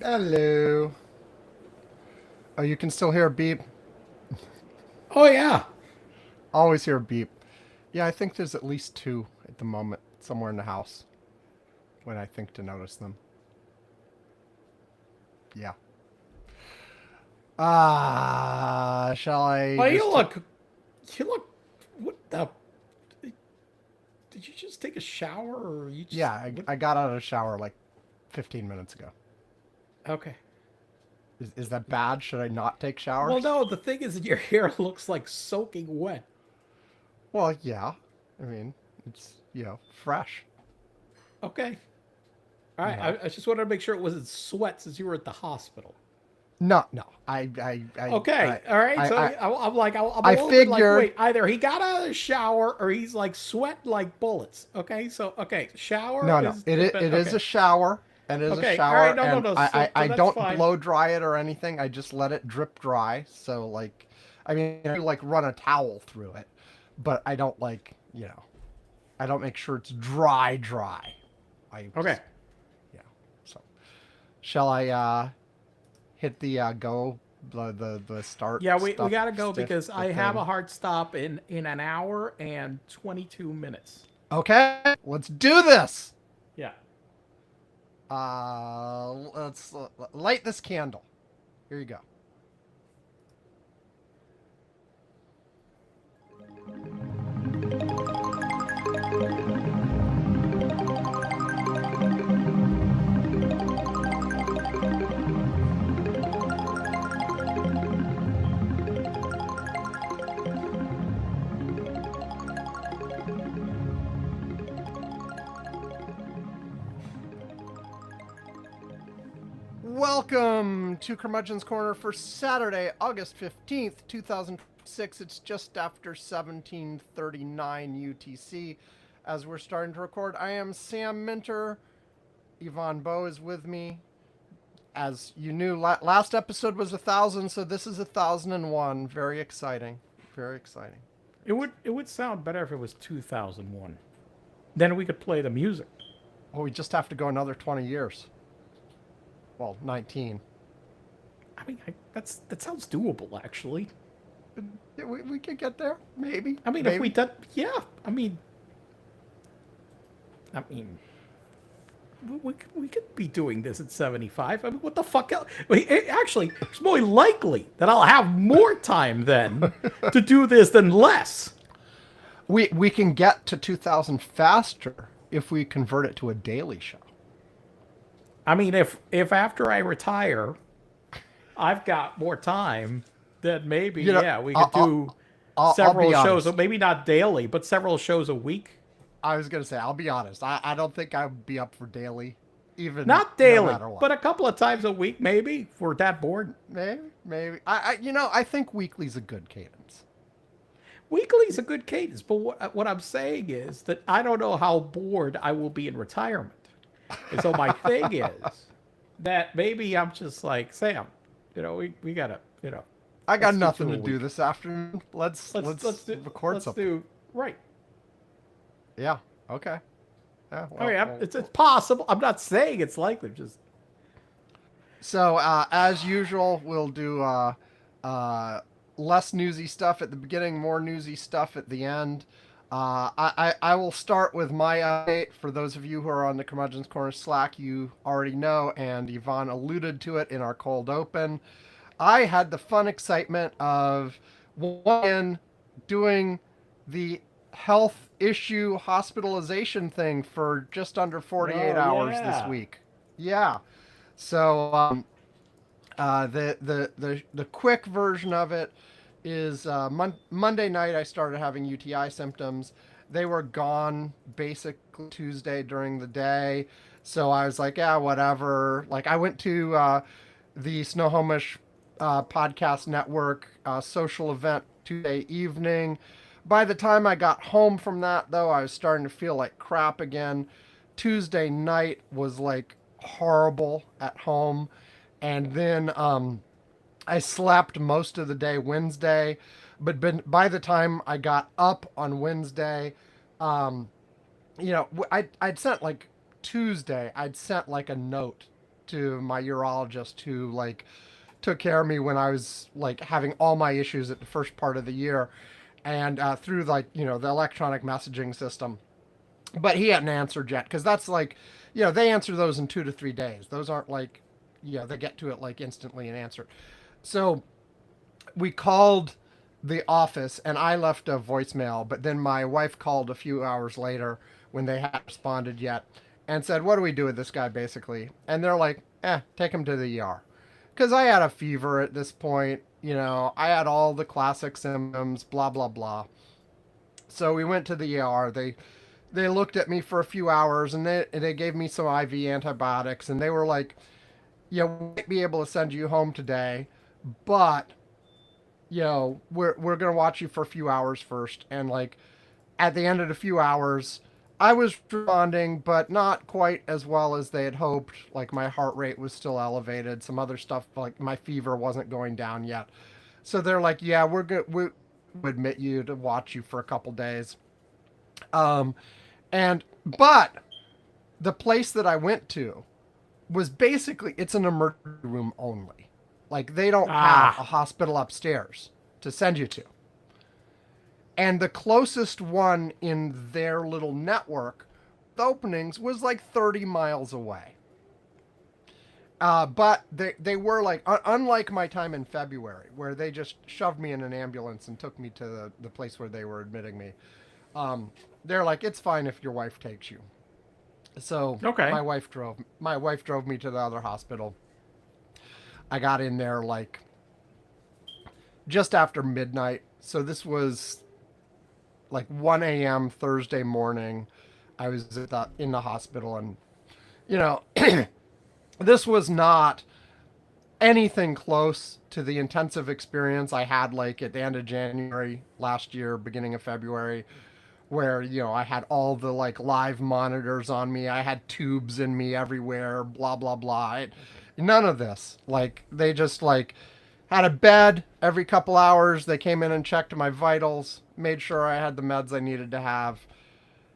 Hello. Oh, you can still hear a beep? Oh yeah. Always hear a beep. Yeah, I think there's at least two at the moment somewhere in the house when I think to notice them. Yeah. Shall I Oh, just take. you look. What the? Did you just take a shower, or you Yeah, just what? I got out of the shower like 15 minutes ago. Okay. Is that bad? Should I not take Well, showers? no. The thing is that your hair looks like soaking wet. Well, yeah. I mean, it's fresh, Okay. All you right. know. I just wanted to make sure it wasn't sweat since you were at the hospital. No, no. I Okay. All right. I So I, I'm like, I'm a I little bit like, figured. wait, either he got out of the shower or he's like sweating like bullets. Okay. So okay, shower No, no. is It the is, best. it is a Okay. shower. It is a Okay. All right. shower, No, no, and no. So I that's don't fine. blow dry it or anything. I just let it drip dry. So like, I mean, I like run a towel through it, but I don't I don't make sure it's dry. I Okay. just yeah. So shall I hit the go the start Yeah, we stuff got to go stiff because the I have a thing? hard stop in an hour and 22 minutes. Okay, let's do this. Yeah. Let's light this candle. Here you go. Welcome to Curmudgeon's Corner for Saturday, August 15th, 2006. It's just after 1739 UTC as we're starting to record. I am Sam Minter. Yvonne Bow is with me. As you knew, last episode was 1,000, so this is 1,001. Very exciting. Very exciting. It would sound better if it was 2001. Then we could play the music. Well, we just have to go another 20 years. Well, 19. I mean, that sounds doable actually. Yeah, we could get there. Maybe. I mean, if we Maybe. did, yeah. I mean, we could be doing this at 75. I mean, what the fuck else? Actually, it's more likely that I'll have more time then to do this than less. We can get to 2,000 faster if we convert it to a daily show. I mean, if after I retire, I've got more time, then maybe You know, yeah, we could I'll, I'll, do I'll several be shows. honest. Maybe not daily, but several shows a week. I was gonna say I'll be honest. I don't think I'd be up for daily, even Not no daily, matter what. but a couple of times a week, maybe. If we're that bored. Maybe. I think weekly's a good cadence. Weekly's a good cadence, but what I'm saying is that I don't know how bored I will be in retirement. And so my thing is that maybe I'm just like, Sam, we gotta, I got let's do nothing two to a do week. this afternoon. Let's record Let's something. do right. Yeah. Okay. Yeah. Oh Well. yeah, it's possible. I'm not saying it's likely. Just So as usual, we'll do uh, less newsy stuff at the beginning, more newsy stuff at the end. I will start with my update. For those of you who are on the Curmudgeon's Corner Slack, you already know, and Yvonne alluded to it in our cold open. I had the fun excitement of one doing the health issue hospitalization thing for just under 48 oh hours this yeah. week. Yeah. So the quick version of it is Monday night I started having UTI symptoms. They were gone basically Tuesday during the day. So I was like, yeah, whatever. Like I went to the Snohomish Podcast Network social event Tuesday evening. By the time I got home from that, though, I was starting to feel like crap again. Tuesday night was like horrible at home. And then I slept most of the day Wednesday. But by the time I got up on Wednesday, I'd sent like Tuesday, I'd sent like a note to my urologist who like took care of me when I was like having all my issues at the first part of the year, and through like the electronic messaging system. But he hadn't answered yet because that's like, they answer those in 2 to 3 days. Those aren't like, they get to it like instantly and answer it. So we called the office and I left a voicemail, but then my wife called a few hours later when they hadn't responded yet and said, "What do we do with this guy?" basically. And they're like, take him to the ER. Because I had a fever at this point, I had all the classic symptoms, blah, blah, blah. So we went to the ER. They looked at me for a few hours and they gave me some IV antibiotics and they were like, we might be able to send you home today, but we're gonna watch you for a few hours first. And like at the end of the few hours, I was responding, but not quite as well as they had hoped. Like my heart rate was still elevated. Some other stuff, like my fever wasn't going down yet. So they're like, yeah, we're good. We admit you to watch you for a couple days. But the place that I went to was basically, it's an emergency room only. Like they don't have a hospital upstairs to send you to. And the closest one in their little network, the openings, was like 30 miles away. But they were like, unlike my time in February, where they just shoved me in an ambulance and took me to the place where they were admitting me. They're like, it's fine if your wife takes you. So Okay. my wife drove me to the other hospital. I got in there like just after midnight. So this was like 1 a.m. Thursday morning. I was in the hospital, and this was not anything close to the intensive experience I had like at the end of January last year, beginning of February, where I had all the like live monitors on me. I had tubes in me everywhere, blah blah blah. None of this. Like they just like had a bed every couple hours. They came in and checked my vitals, made sure I had the meds I needed to have.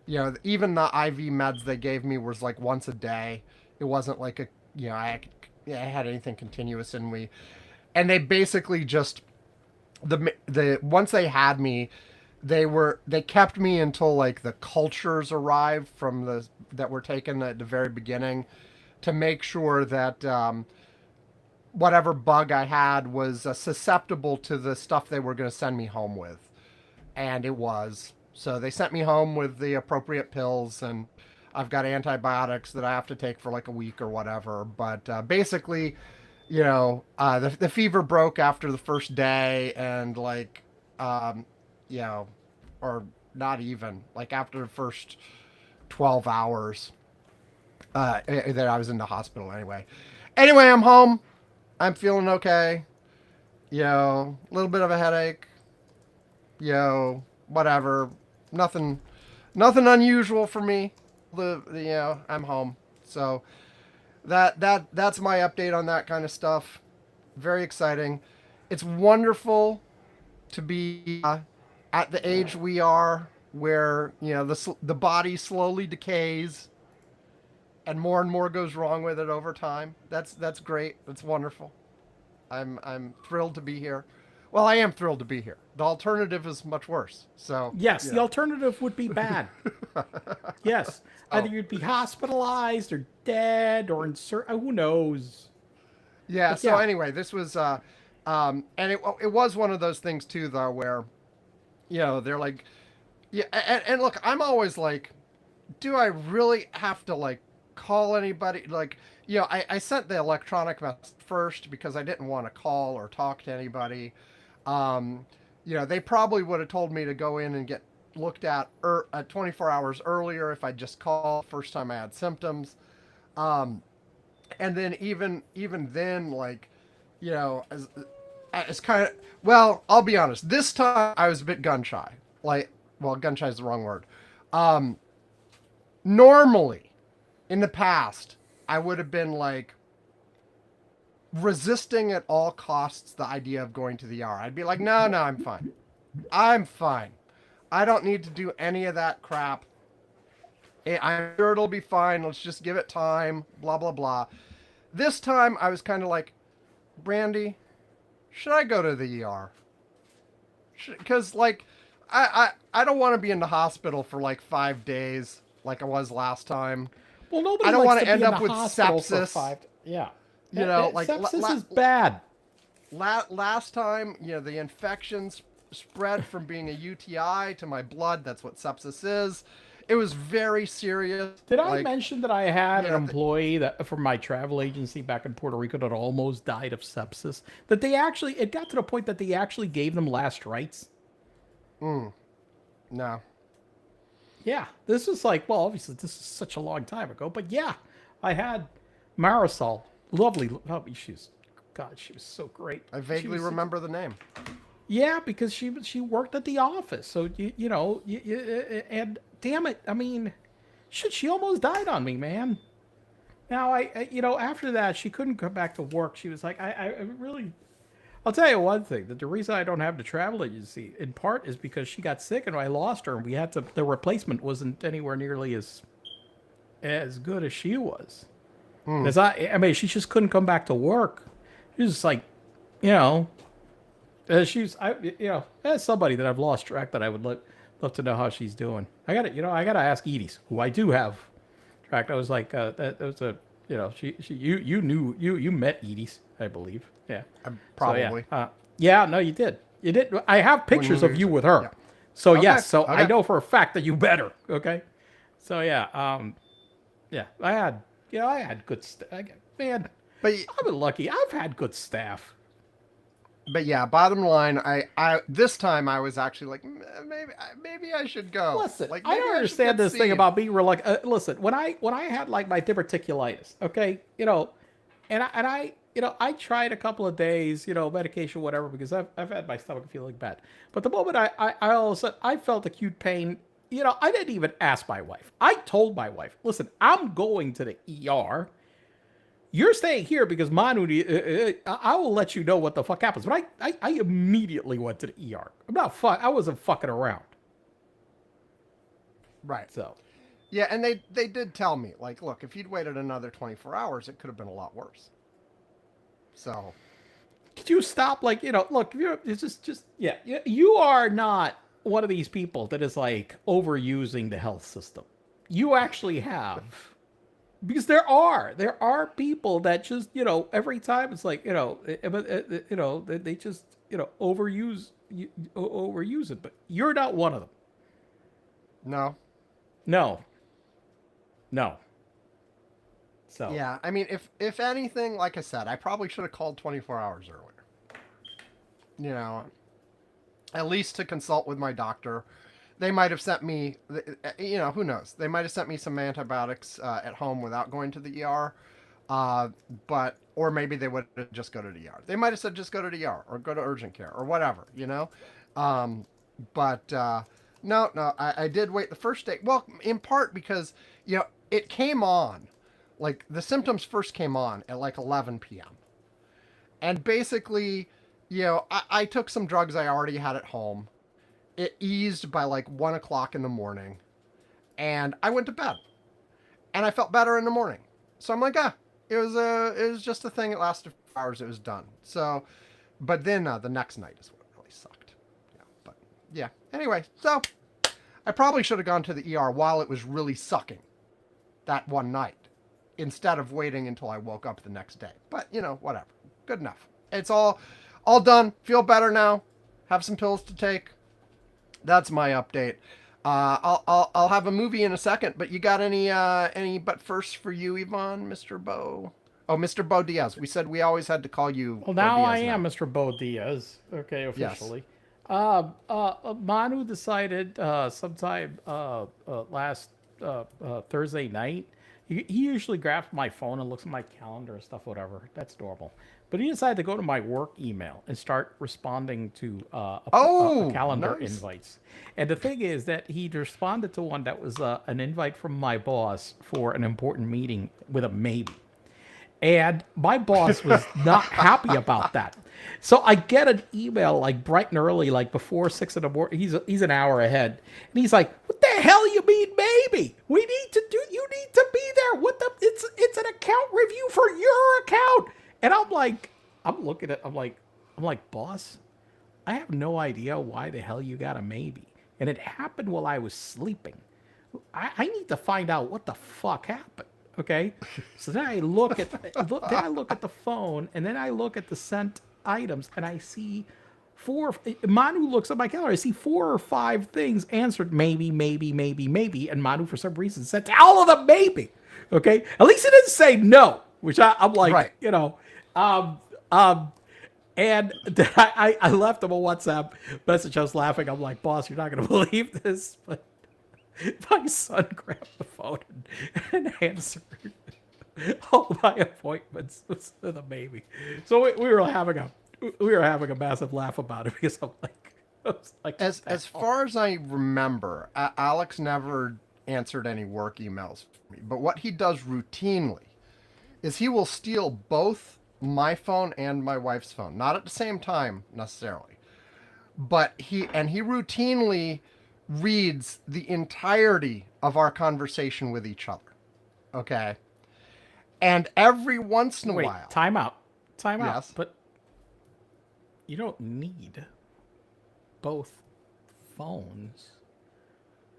Even the IV meds they gave me was like once a day. It wasn't like I had anything continuous in me. And they basically just the once they had me, they kept me until like the cultures arrived from that were taken at the very beginning, to make sure that whatever bug I had was susceptible to the stuff they were going to send me home with. And it was. So they sent me home with the appropriate pills, and I've got antibiotics that I have to take for like a week or whatever. But basically, the fever broke after the first day, and like, or not even, like after the first 12 hours that I was in the hospital anyway. Anyway, I'm home. I'm feeling okay. A little bit of a headache. Whatever. Nothing unusual for me. I'm home. So that's my update on that kind of stuff. Very exciting. It's wonderful to be at the age we are, where the body slowly decays and more goes wrong with it over time. That's great. That's wonderful. I'm thrilled to be here. Well, I am thrilled to be here. The alternative is much worse. So Yes, the alternative would be bad. Yes, either you'd be hospitalized or dead or who knows. Yeah. But So anyway, this was and it was one of those things too, though, where they're like, yeah, and look, I'm always like, do I really have to like call anybody? Like, I sent the electronic message first because I didn't want to call or talk to anybody. They probably would have told me to go in and get looked at 24 hours earlier if I just called first time I had symptoms. And then even then, like, it's kind of, well, I'll be honest. This time I was a bit gun shy. Like, well, gun shy is the wrong word. Normally, in the past, I would have been like resisting at all costs the idea of going to the ER. I'd be like, no, I'm fine. I'm fine. I don't need to do any of that crap. I'm sure it'll be fine. Let's just give it time. Blah, blah, blah. This time I was kind of like, Brandy, should I go to the ER? Because like, I don't want to be in the hospital for like 5 days like I was last time. Well, nobody I don't likes want to to be end in up the with hospital for sepsis. Yeah. You know, like sepsis is bad. last time, the infections spread from being a UTI to my blood. That's what sepsis is. It was very serious. Did I Like, mention that I had you an know, employee that from my travel agency back in Puerto Rico that almost died of sepsis? That they actually, it got to the point that they actually gave them last rites. no. Yeah, this is like, well, obviously this is such a long time ago, but yeah, I had Marisol, lovely, God, she was so great. I She vaguely was, remember the name. yeah, because she worked at the office, so and damn it, I mean, shit, she almost died on me, man. Now after that, she couldn't come back to work. She was like, I really. I'll tell you one thing, that the reason I don't have the travel agency, in part, is because she got sick and I lost her, and we had to, the replacement wasn't anywhere nearly as good as she was. As I mean, she just couldn't come back to work. She was just like, as somebody that I've lost track, that I would love to know how she's doing. I gotta ask Edie's, who I do have tracked. I was like, that was a, you met Edie's, I believe. Yeah. Probably. So, yeah. No, you did. You did. I have pictures of you with her. Yeah. So Okay, yes. So okay. I know for a fact that you met her. Okay. So yeah. Yeah. I had good man. But I've been lucky. I've had good staff. but yeah, bottom line, I this time I was actually like, maybe I should go. Listen, Like, I maybe don't should understand get this thing seen. about being reluctant. Listen, when I had like my diverticulitis, okay, I tried a couple of days, medication, whatever, because I've had my stomach feeling bad. But the moment I all of a sudden I felt acute pain, I didn't even ask my wife. I told my wife, listen, I'm going to the ER. You're staying here because Manu, I will let you know what the fuck happens. But I immediately went to the ER. I wasn't fucking around. Right. So. Yeah, and they did tell me, like, look, if you'd waited another 24 hours, it could have been a lot worse. So. Could you stop? Like, look, it's just, yeah. You are not one of these people that is like overusing the health system. You actually have. Because there are people that just, every time it's like, they just, overuse it. But you're not one of them. No. No. So. Yeah, I mean, if anything, like I said, I probably should have called 24 hours earlier. At least to consult with my doctor. They might have sent me, who knows? They might have sent me some antibiotics at home without going to the ER. Or maybe they would just go to the ER. They might have said just go to the ER or go to urgent care or whatever, No, I did wait the first day. Well, in part because, it came on, like the symptoms first came on at like 11 p.m. And basically, I took some drugs I already had at home. It eased by like 1 o'clock in the morning, and I went to bed, and I felt better in the morning. So I'm like, it was just a thing. It lasted 4 hours. It was done. So, but then the next night is what really sucked. Yeah, but yeah. Anyway, so I probably should have gone to the ER while it was really sucking that one night, instead of waiting until I woke up the next day. But whatever. Good enough. It's all done. Feel better now. Have some pills to take. That's my update. I'll have a movie in a second, but you got any but first for you, Yvonne, Mr. Bo? Oh, Mr. Bo Diaz. We said we always had to call you. Well, now I am Mr. Bo Diaz. Okay, officially. Yes. Manu decided sometime last Thursday night. He usually grabs my phone and looks at my calendar and stuff, whatever. That's normal. But he decided to go to my work email and start responding to calendar nice. invites. And the thing is that he responded to one that was an invite from my boss for an important meeting with a maybe. And my boss was not happy about that. So I get an email like bright and early, like before 6 in the morning. He's an hour ahead, and he's like, "What the hell you mean, maybe? We need to do. You need to be there. What the? It's an account review for your account." And I'm like, I'm looking at, I'm like, boss, I have no idea why the hell you got a maybe, and it happened while I was sleeping. I need to find out what the fuck happened. Okay, so then I look at the phone, and then I look at the sent items, and I see Manu looks at my calendar. I see 4 or 5 things answered maybe, and Manu for some reason said all of them maybe. Okay, at least it didn't say no, which I'm like, Right. you know, and then I left him a WhatsApp message. I was laughing. I'm like, boss, you're not gonna believe this, but my son grabbed the phone and answered all my appointments with a maybe. So we were having a massive laugh about it because I was like As far as I remember, Alex never answered any work emails for me. But what he does routinely is he will steal both my phone and my wife's phone, not at the same time necessarily, but he routinely reads the entirety of our conversation with each other. Okay. And every once in a while. Time out. Yes. But you don't need both phones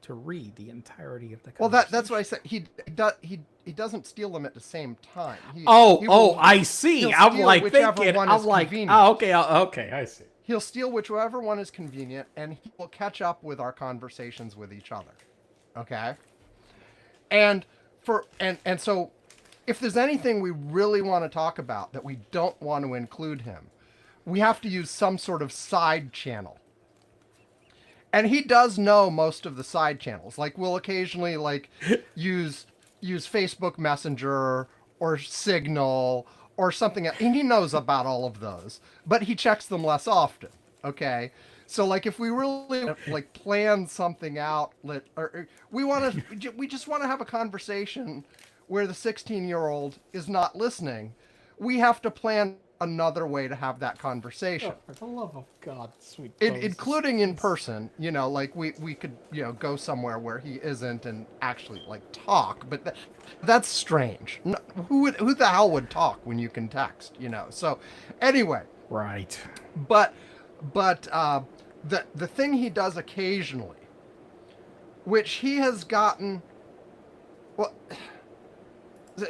to read the entirety of the Well, conversation. that's what I said. He doesn't steal them at the same time. I see. I'm like thinking. I'm like, convenient. okay, I see. He'll steal whichever one is convenient, and he will catch up with our conversations with each other. Okay? And so if there's anything we really want to talk about that we don't want to include him, we have to use some sort of side channel. And he does know most of the side channels. Like, we'll occasionally use Facebook Messenger or Signal or something, and he knows about all of those, but he checks them less often. Okay, so if we really plan something out, or we just want to have a conversation where the 16-year-old is not listening, we have to plan another way to have that conversation. Oh, for the love of God, sweet. Including in person, we could, go somewhere where he isn't and actually talk, but that's strange. Who the hell would talk when you can text, So anyway. Right. But the thing he does occasionally, which he has gotten, well,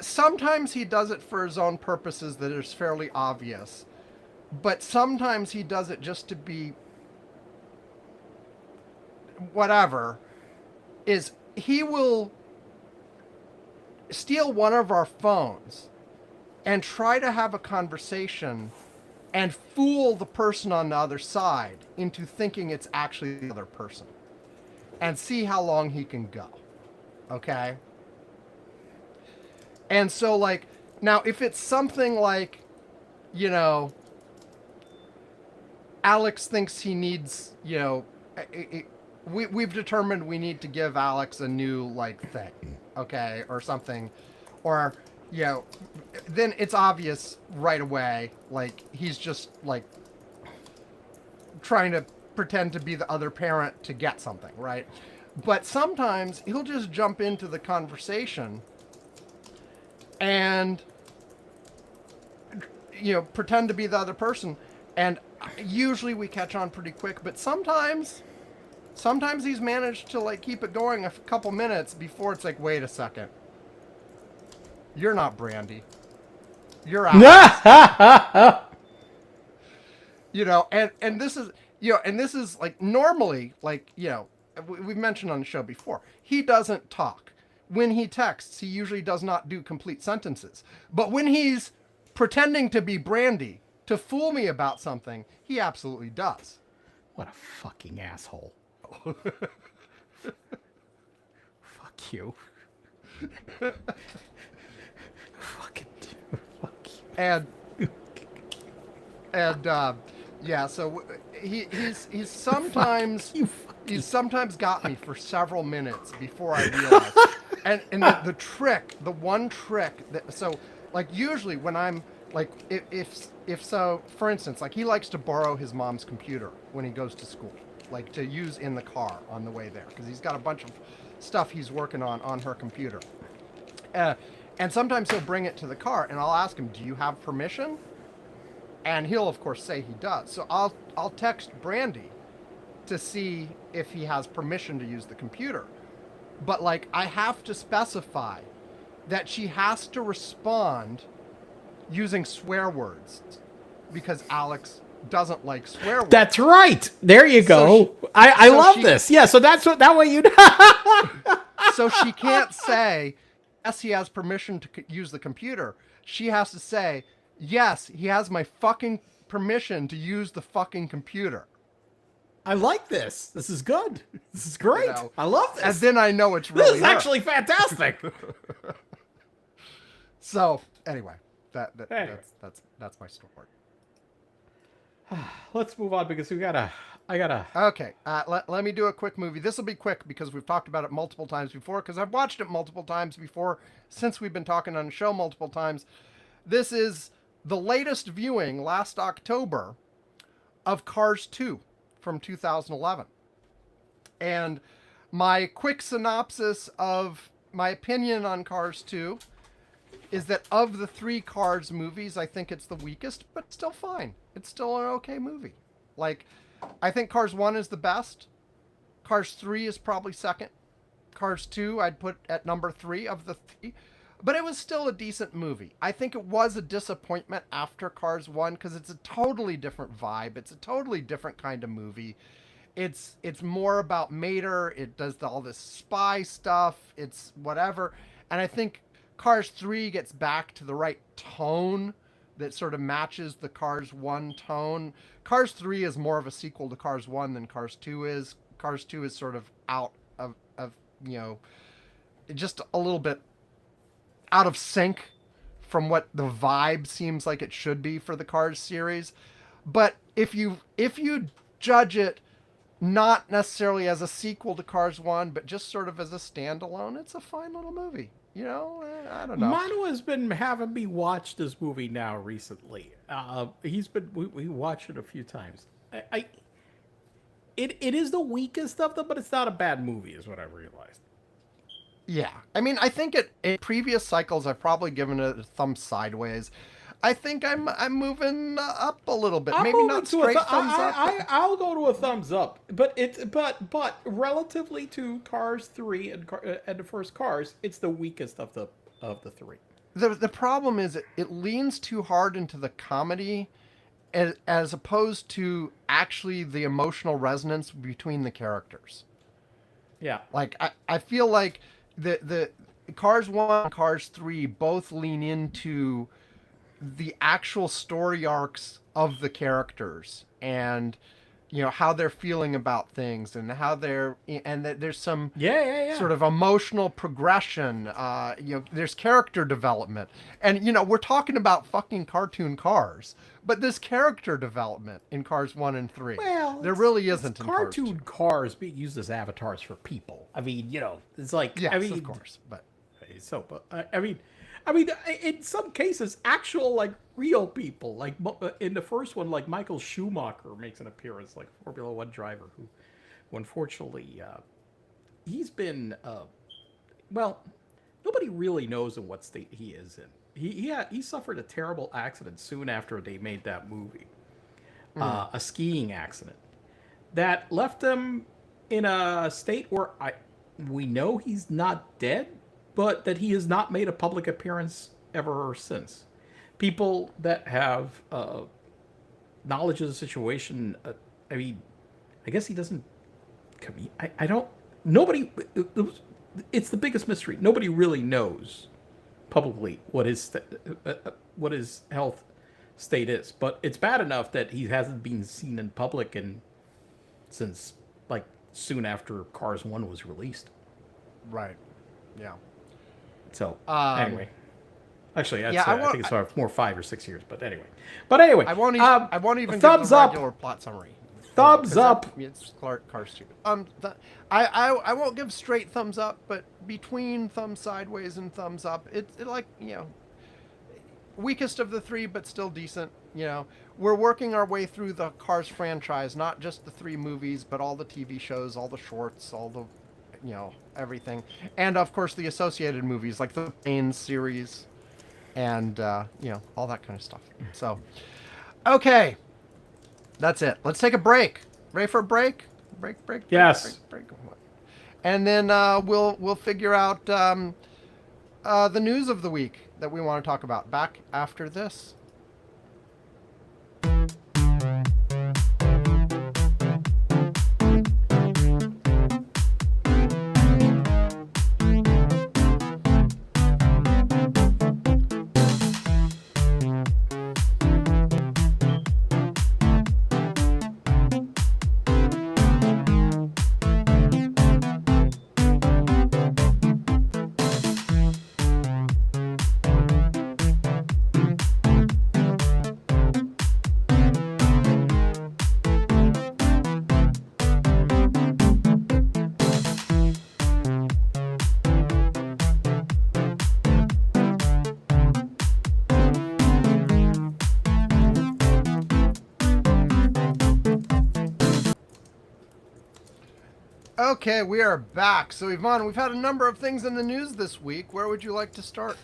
sometimes he does it for his own purposes that is fairly obvious, but sometimes he does it just to be whatever, is he will steal one of our phones and try to have a conversation and fool the person on the other side into thinking it's actually the other person and see how long he can go. Okay? And so, now if it's something Alex thinks he needs, we've determined we need to give Alex a new, thing, okay, or something, or, then it's obvious right away, he's just, trying to pretend to be the other parent to get something, right? But sometimes he'll just jump into the conversation and pretend to be the other person, and usually we catch on pretty quick, but sometimes he's managed to keep it going a couple minutes before it's wait a second, you're not Brandy, you're out. And this is normally, we've mentioned on the show before, he doesn't talk. When he texts, he usually does not do complete sentences. But when he's pretending to be Brandy to fool me about something, he absolutely does. What a fucking asshole. Fuck you. Fucking fuck you. Yeah, so he's sometimes he's sometimes got me for several minutes before I realize. And the one trick that, so usually when I'm Like if so, for instance, like he likes to borrow his mom's computer when he goes to school, like to use in the car on the way there, because he's got a bunch of stuff he's working on her computer. Uh, and sometimes he'll bring it to the car, and I'll ask him, "Do you have permission?" And he'll of course say he does. So I'll text Brandy to see if he has permission to use the computer. But like I have to specify that she has to respond using swear words because Alex doesn't like swear words. That's right. There you go. I love this. Yeah, so that's what that way you So she can't say yes, he has permission to use the computer. She has to say, yes, he has my fucking permission to use the fucking computer. I like this. This is good. This is great. I love this. And then I know it's really This is actually fantastic. So anyway, Anyway. that's my story. Let's move on because I gotta. Okay, let me do a quick movie. This will be quick because we've talked about it multiple times before, because I've watched it multiple times before since we've been talking on the show multiple times. This is the latest viewing last October of Cars 2 from 2011. And my quick synopsis of my opinion on Cars 2 is that of the three Cars movies, I think it's the weakest, but still fine. It's still an okay movie. Like, I think Cars 1 is the best. Cars 3 is probably second. Cars 2 I'd put at number 3 of the three. But it was still a decent movie. I think it was a disappointment after Cars 1 because it's a totally different vibe. It's a totally different kind of movie. It's more about Mater. It does all this spy stuff. It's whatever. And I think Cars 3 gets back to the right tone that sort of matches the Cars 1 tone. Cars 3 is more of a sequel to Cars 1 than Cars 2 is. Cars 2 is sort of out of just a little bit out of sync from what the vibe seems like it should be for the Cars series. But if you judge it not necessarily as a sequel to Cars 1, but just sort of as a standalone, it's a fine little movie. You know, I don't know. Manu has been having me watch this movie now recently. We watched it a few times. It is the weakest of them, but it's not a bad movie, is what I realized. Yeah, I mean, I think in previous cycles I've probably given it a thumb sideways. I think I'm moving up a little bit. Maybe not straight thumbs up. I'll go to a thumbs up, but relatively to Cars 3 and the first Cars, it's the weakest of the three. The problem is it leans too hard into the comedy as opposed to actually the emotional resonance between the characters. Yeah. Like I feel like the Cars 1 and Cars 3 both lean into the actual story arcs of the characters and how they're feeling about things and how there's some sort of emotional progression. There's character development, and we're talking about fucking cartoon cars, but this character development in Cars 1 and 3, there really isn't in cartoon cars being used as avatars for people. I mean, it's like, yes, I mean, of course, but I mean, in some cases, actual like real people, like in the first one, like Michael Schumacher makes an appearance, like Formula One driver, who unfortunately, he's been, nobody really knows in what state he is in. He suffered a terrible accident soon after they made that movie, a skiing accident that left him in a state where we know he's not dead, but that he has not made a public appearance ever since. People that have knowledge of the situation, I mean, I guess he doesn't. I don't. Nobody. It's the biggest mystery. Nobody really knows publicly what his health state is. But it's bad enough that he hasn't been seen in public since like soon after Cars 1 was released. Right. Yeah. So anyway, actually, that's, I think it's more 5 or 6 years. But anyway, I won't even thumbs give the up. regular plot summary. Thumbs up. It's Cars 2. I won't give straight thumbs up, but between thumb sideways and thumbs up, it's like weakest of the three, but still decent. You know, we're working our way through the Cars franchise, not just the 3 movies, but all the TV shows, all the shorts, all the, everything, and of course the associated movies like the Planes series, and all that kind of stuff. So, okay, that's it. Let's take a break. Ready for a break? Break. Yes. Break. And then we'll figure out the news of the week that we want to talk about back after this. Okay, we are back. So, Yvonne, we've had a number of things in the news this week. Where would you like to start?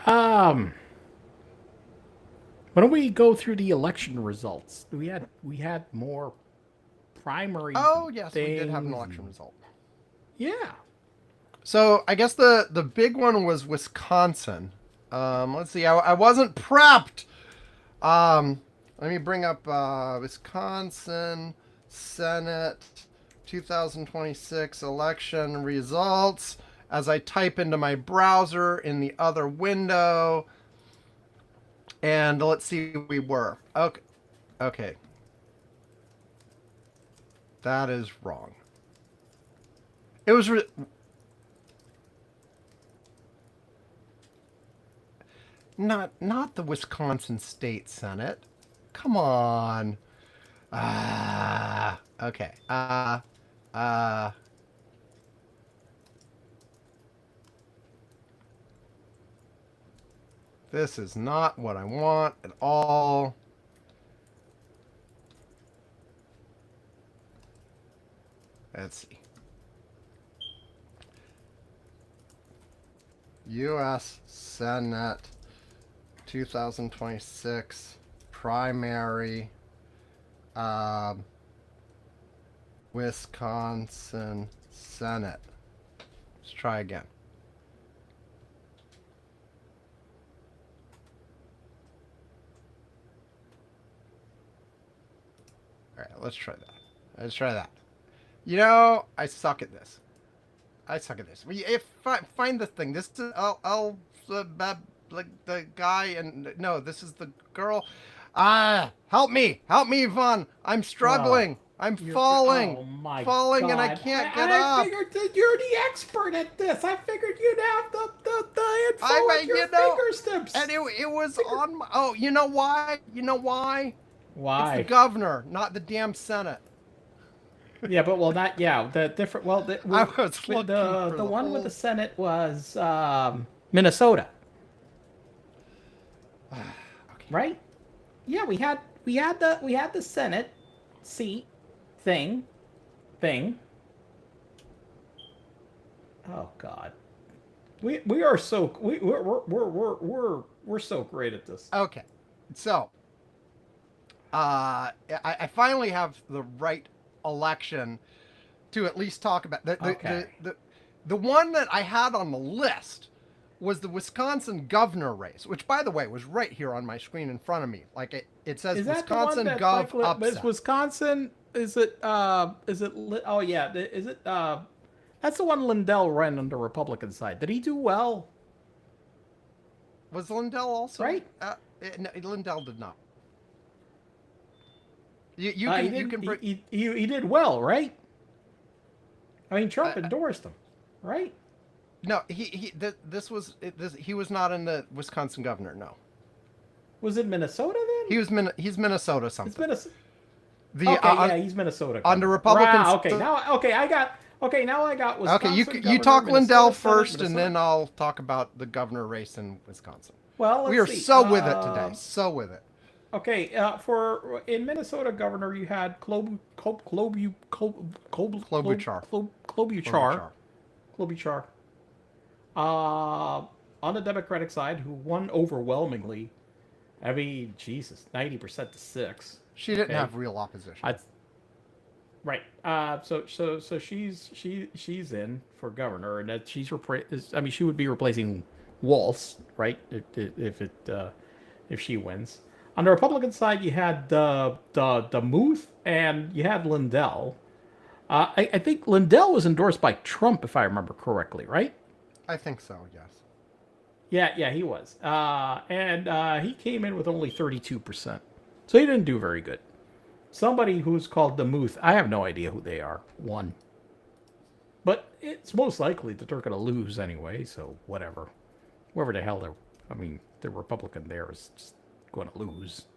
Why don't we go through the election results? We had more primary. Oh, yes, we did have an election result. Yeah. So, I guess the big one was Wisconsin. Let's see. I wasn't prepped. Let me bring up Wisconsin Senate 2026 election results as I type into my browser in the other window. And let's see who we were. Okay. That is wrong. It was not the Wisconsin State Senate. Come on. Okay. This is not what I want at all. Let's see. U.S. Senate 2026 primary, Wisconsin Senate. Let's try again. All right, let's try that. I suck at this. If find the thing. This is I'll like the guy, and no, this is the girl. Help me, Yvonne. I'm struggling. I'm falling. Oh my falling, God. and I can't get I up. figured that you're the expert at this. I figured you'd have the info with your fingertips. And it was on my, oh, you know why? Why? It's the governor, not the damn Senate. Yeah, but the different. Well, the one with the Senate was Minnesota, Okay. right? Yeah, we had the Senate seat thing. Oh God, we're so great at this. Okay, so I finally have the right election to at least talk about. The one that I had on the list was the Wisconsin governor race, which, by the way, was right here on my screen in front of me. Like it says Wisconsin Gov upset. Is Wisconsin? Is it? Oh yeah. Is it? That's the one Lindell ran on the Republican side. Did he do well? Was Lindell also right? No, Lindell did not. He did well, right? I mean, Trump endorsed him, right? No, he was not in the Wisconsin governor. No. Was it Minnesota then? He's Minnesota something. It's Minnesota. He's Minnesota. On the Republicans. Now I got Wisconsin. Okay, you talk Lindell first, and then I'll talk about the governor race in Wisconsin. Well, We let's are see. so with it today. So with it. Okay, for in Minnesota governor, you had Klobuchar. Klobuchar, Klobuchar. Klobuchar. Uh, on the Democratic side, who won overwhelmingly. I mean, Jesus, 90% to 6. She didn't Okay, have real opposition. I, right. She's in for governor, and that I mean, she would be replacing Walz, right? If she wins. On the Republican side, you had the Muth and you had Lindell. I think Lindell was endorsed by Trump, if I remember correctly, right? I think so, yes. Yeah, he was. And he came in with only 32%. So he didn't do very good. Somebody who's called the Muth, I have no idea who they are, won. But it's most likely that they're going to lose anyway, so whatever. Whoever the hell the Republican there is just going to lose.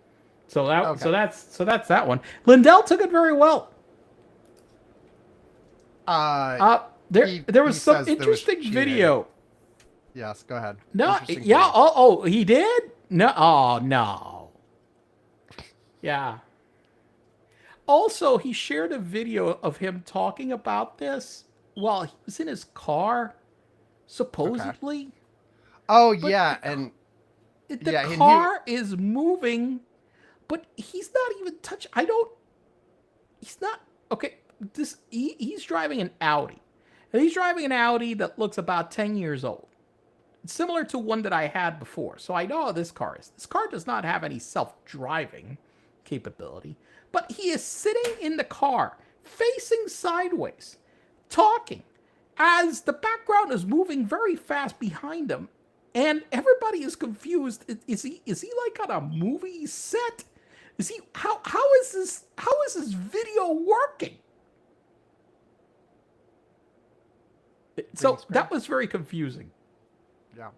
So that's that one. Lindell took it very well. There was some interesting video. Yes, go ahead. No, yeah. Oh, he did? No, oh no. Yeah. Also, he shared a video of him talking about this while he was in his car, supposedly. Okay. Oh, yeah, and the car is moving, but he's not even touching. He's not okay. He's driving an Audi, and he's driving an Audi that looks about 10 years old. It's similar to one that I had before, so I know how this car is. This car does not have any self-driving capability, but he is sitting in the car, facing sideways, talking, as the background is moving very fast behind him, and everybody is confused. Is he like on a movie set? Is he how is this video working? So that was very confusing. Yeah.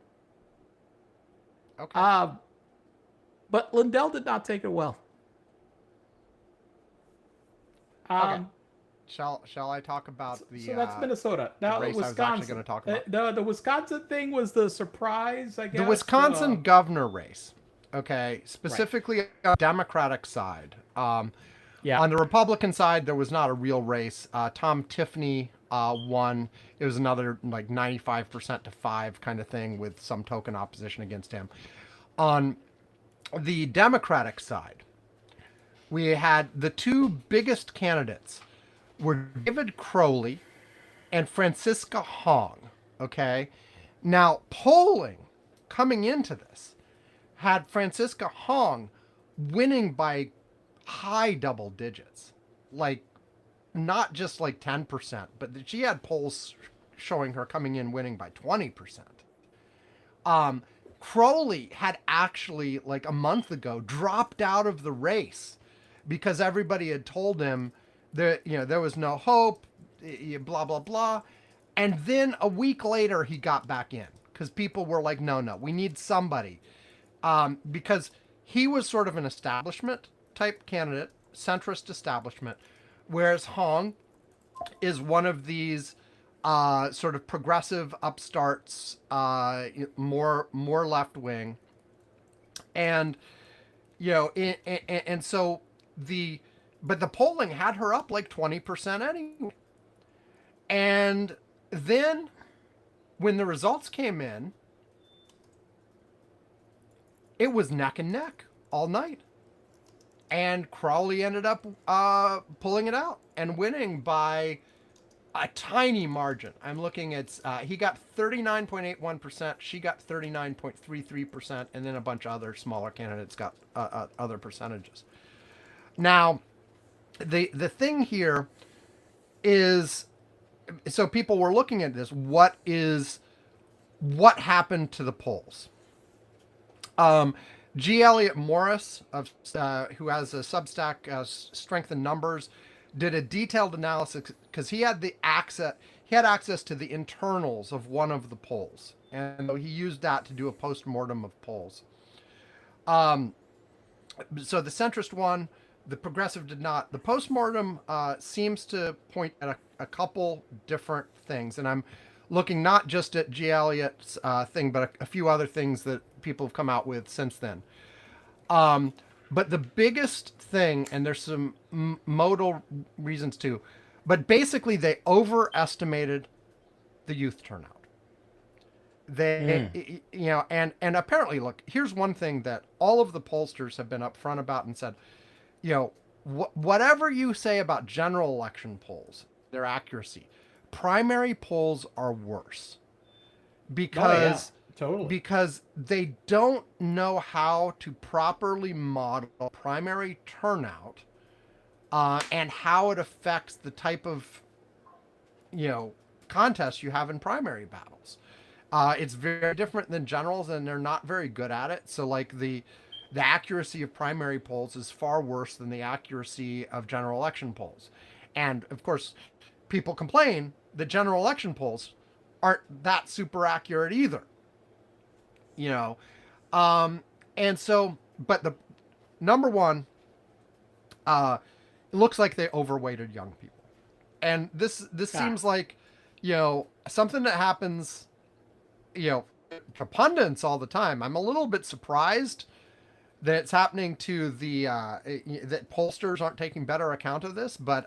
Okay. But Lindell did not take it well. Okay. Shall I talk about the? So that's Minnesota. Now the race Wisconsin. I was actually going to talk about. The Wisconsin thing was the surprise, I guess. The Wisconsin governor race. Okay, specifically on the Democratic side. Yeah. On the Republican side, there was not a real race. Tom Tiffany won. It was another like 95% to 5 kind of thing with some token opposition against him. On the Democratic side, we had the two biggest candidates were David Crowley and Francisca Hong. Okay, now polling coming into this had Francisca Hong winning by high double digits, like not just like 10%, but she had polls showing her coming in winning by 20%. Crowley had actually like a month ago dropped out of the race because everybody had told him that, you know, there was no hope, blah, blah, blah. And then a week later, he got back in because people were like, no, we need somebody. Because he was sort of an establishment type candidate, centrist establishment, whereas Hong is one of these sort of progressive upstarts, more left wing, and you know, and so the polling had her up like 20% anyway, and then when the results came in, it was neck and neck all night. And Crowley ended up pulling it out and winning by a tiny margin. I'm looking at, he got 39.81%, she got 39.33%, and then a bunch of other smaller candidates got other percentages. Now, the thing here is, so people were looking at this, what happened to the polls? G. Elliott Morris, who has a Substack, Strength in Numbers, did a detailed analysis because he had access to the internals of one of the polls, and he used that to do a post-mortem of polls. So the centrist one, the progressive did not. The post-mortem seems to point at a couple different things, and I'm looking not just at G. Elliott's thing, but a few other things that people have come out with since then. But the biggest thing, and there's some modal reasons too, but basically they overestimated the youth turnout. And apparently, look, here's one thing that all of the pollsters have been upfront about and said, whatever you say about general election polls, their accuracy, primary polls are worse because totally. because they don't know how to properly model primary turnout and how it affects the type of contests you have in primary battles. It's very different than generals, and they're not very good at it. So, like the accuracy of primary polls is far worse than the accuracy of general election polls. And of course, people complain that general election polls aren't that super accurate either. And so, but the number one, it looks like they overweighted young people, and this seems like something that happens to pundits all the time. I'm a little bit surprised that it's happening to that pollsters aren't taking better account of this, but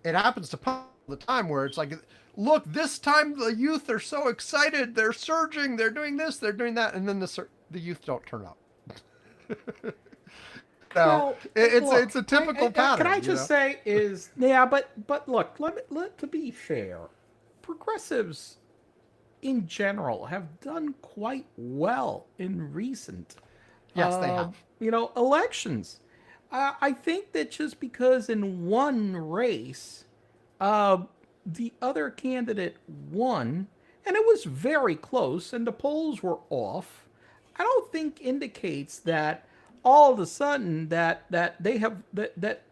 it happens to pundits all the time where it's like, look, this time the youth are so excited, they're surging, they're doing this, they're doing that, and then the youth don't turn up. It's a typical pattern. Can I just say but look, to be fair, progressives in general have done quite well in recent yes, they have. Elections. I think that just because in one race the other candidate won and it was very close and the polls were off, I don't think indicates that all of a sudden that they have that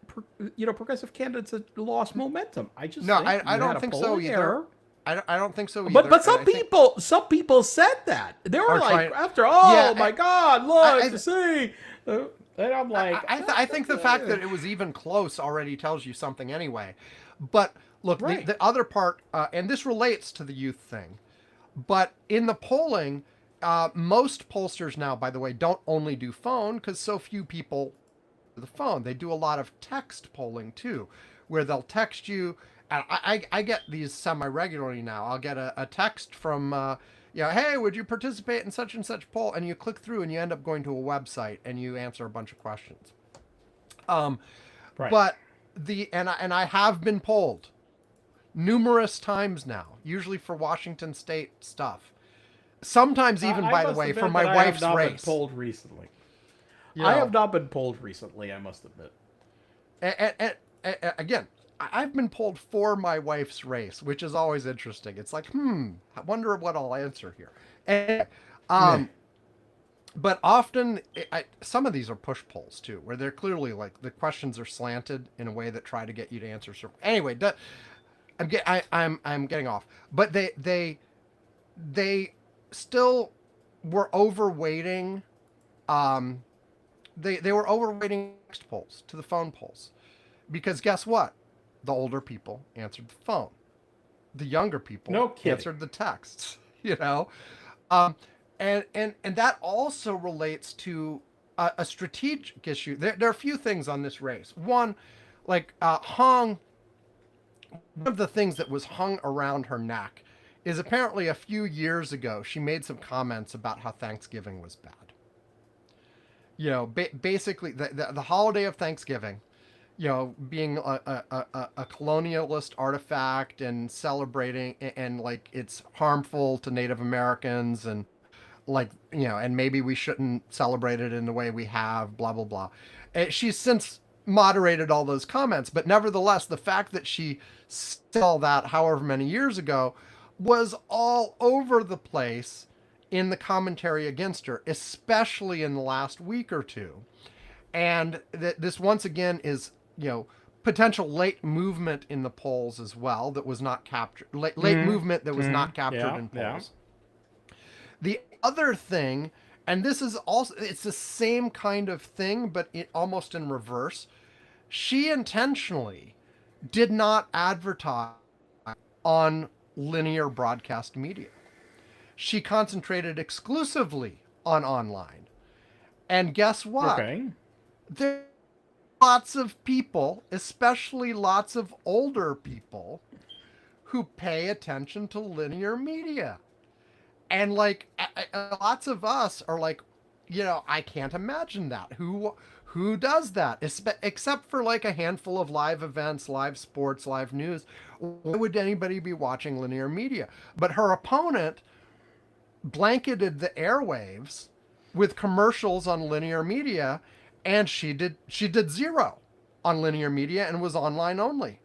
progressive candidates have lost momentum. I don't think so either. I don't think so either. But some people said that. They were like, my God, look to see. And I'm like, I think the fact that it was even close already tells you something anyway. But look, the other part, and this relates to the youth thing, but in the polling, most pollsters now, by the way, don't only do phone because so few people do the phone. They do a lot of text polling too, where they'll text you. I get these semi-regularly now. I'll get a text from, hey, would you participate in such and such poll? And you click through and you end up going to a website and you answer a bunch of questions. But I have been polled numerous times now, usually for Washington State stuff. Sometimes even, by the way, for my wife's race. I have not been polled recently. I have not been polled recently, I must admit. And again, I've been polled for my wife's race, which is always interesting. It's like, I wonder what I'll answer here. And, but often, some of these are push polls too, where they're clearly like the questions are slanted in a way that try to get you to answer. Anyway, I'm getting off. But they still were overweighting. They were overweighting text polls to the phone polls, because guess what? The older people answered the phone. The younger people answered the texts. And that also relates to a strategic issue. There are a few things on this race. One, one of the things that was hung around her neck is apparently a few years ago she made some comments about how Thanksgiving was bad. Basically the holiday of Thanksgiving, being a colonialist artifact and celebrating and like it's harmful to Native Americans and and maybe we shouldn't celebrate it in the way we have, blah, blah, blah. She's since moderated all those comments, but nevertheless, the fact that she said all that however many years ago was all over the place in the commentary against her, especially in the last week or two. And this once again is, potential late movement in the polls as well that was not captured. Late movement that was not captured in polls. Yeah. The other thing, and this is also, it's the same kind of thing, but almost in reverse. She intentionally did not advertise on linear broadcast media. She concentrated exclusively on online. And guess what? Okay. There are lots of people, especially lots of older people, who pay attention to linear media. And like lots of us are like, I can't imagine that. Who does that? Except for like a handful of live events, live sports, live news. Why would anybody be watching linear media? But her opponent blanketed the airwaves with commercials on linear media, and she did zero on linear media and was online only.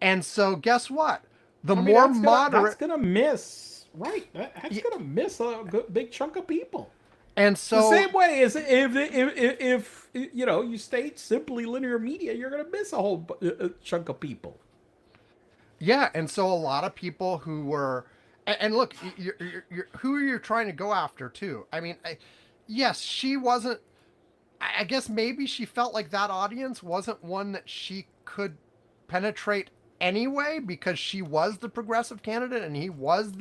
And so guess what? The I mean, more that's moderate, gonna miss, right? That's gonna miss a big chunk of people. and The so same way as if you state simply linear media, you're gonna miss a whole chunk of people. yeah, and so a lot of people who were, and look, who are you trying to go after too? I mean, yes, she wasn't. I guess maybe she felt like that audience wasn't one that she could penetrate anyway because she was the progressive candidate and he was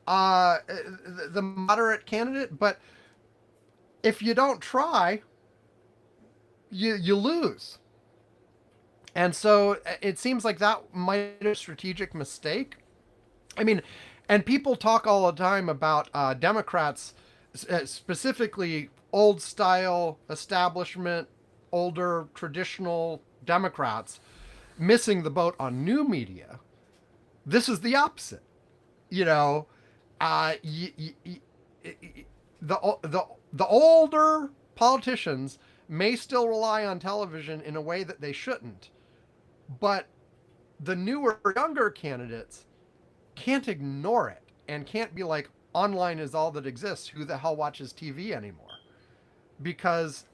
uh the moderate candidate. But if you don't try, you lose. And so it seems like that might be a strategic mistake. I mean, and people talk all the time about Democrats, specifically old style establishment, older traditional Democrats, missing the boat on new media. This is the opposite. You know, uh, y- y- y- the older politicians may still rely on television in a way that they shouldn't, but the newer, younger candidates can't ignore it and can't be like, online is all that exists. Who the hell watches TV anymore? Because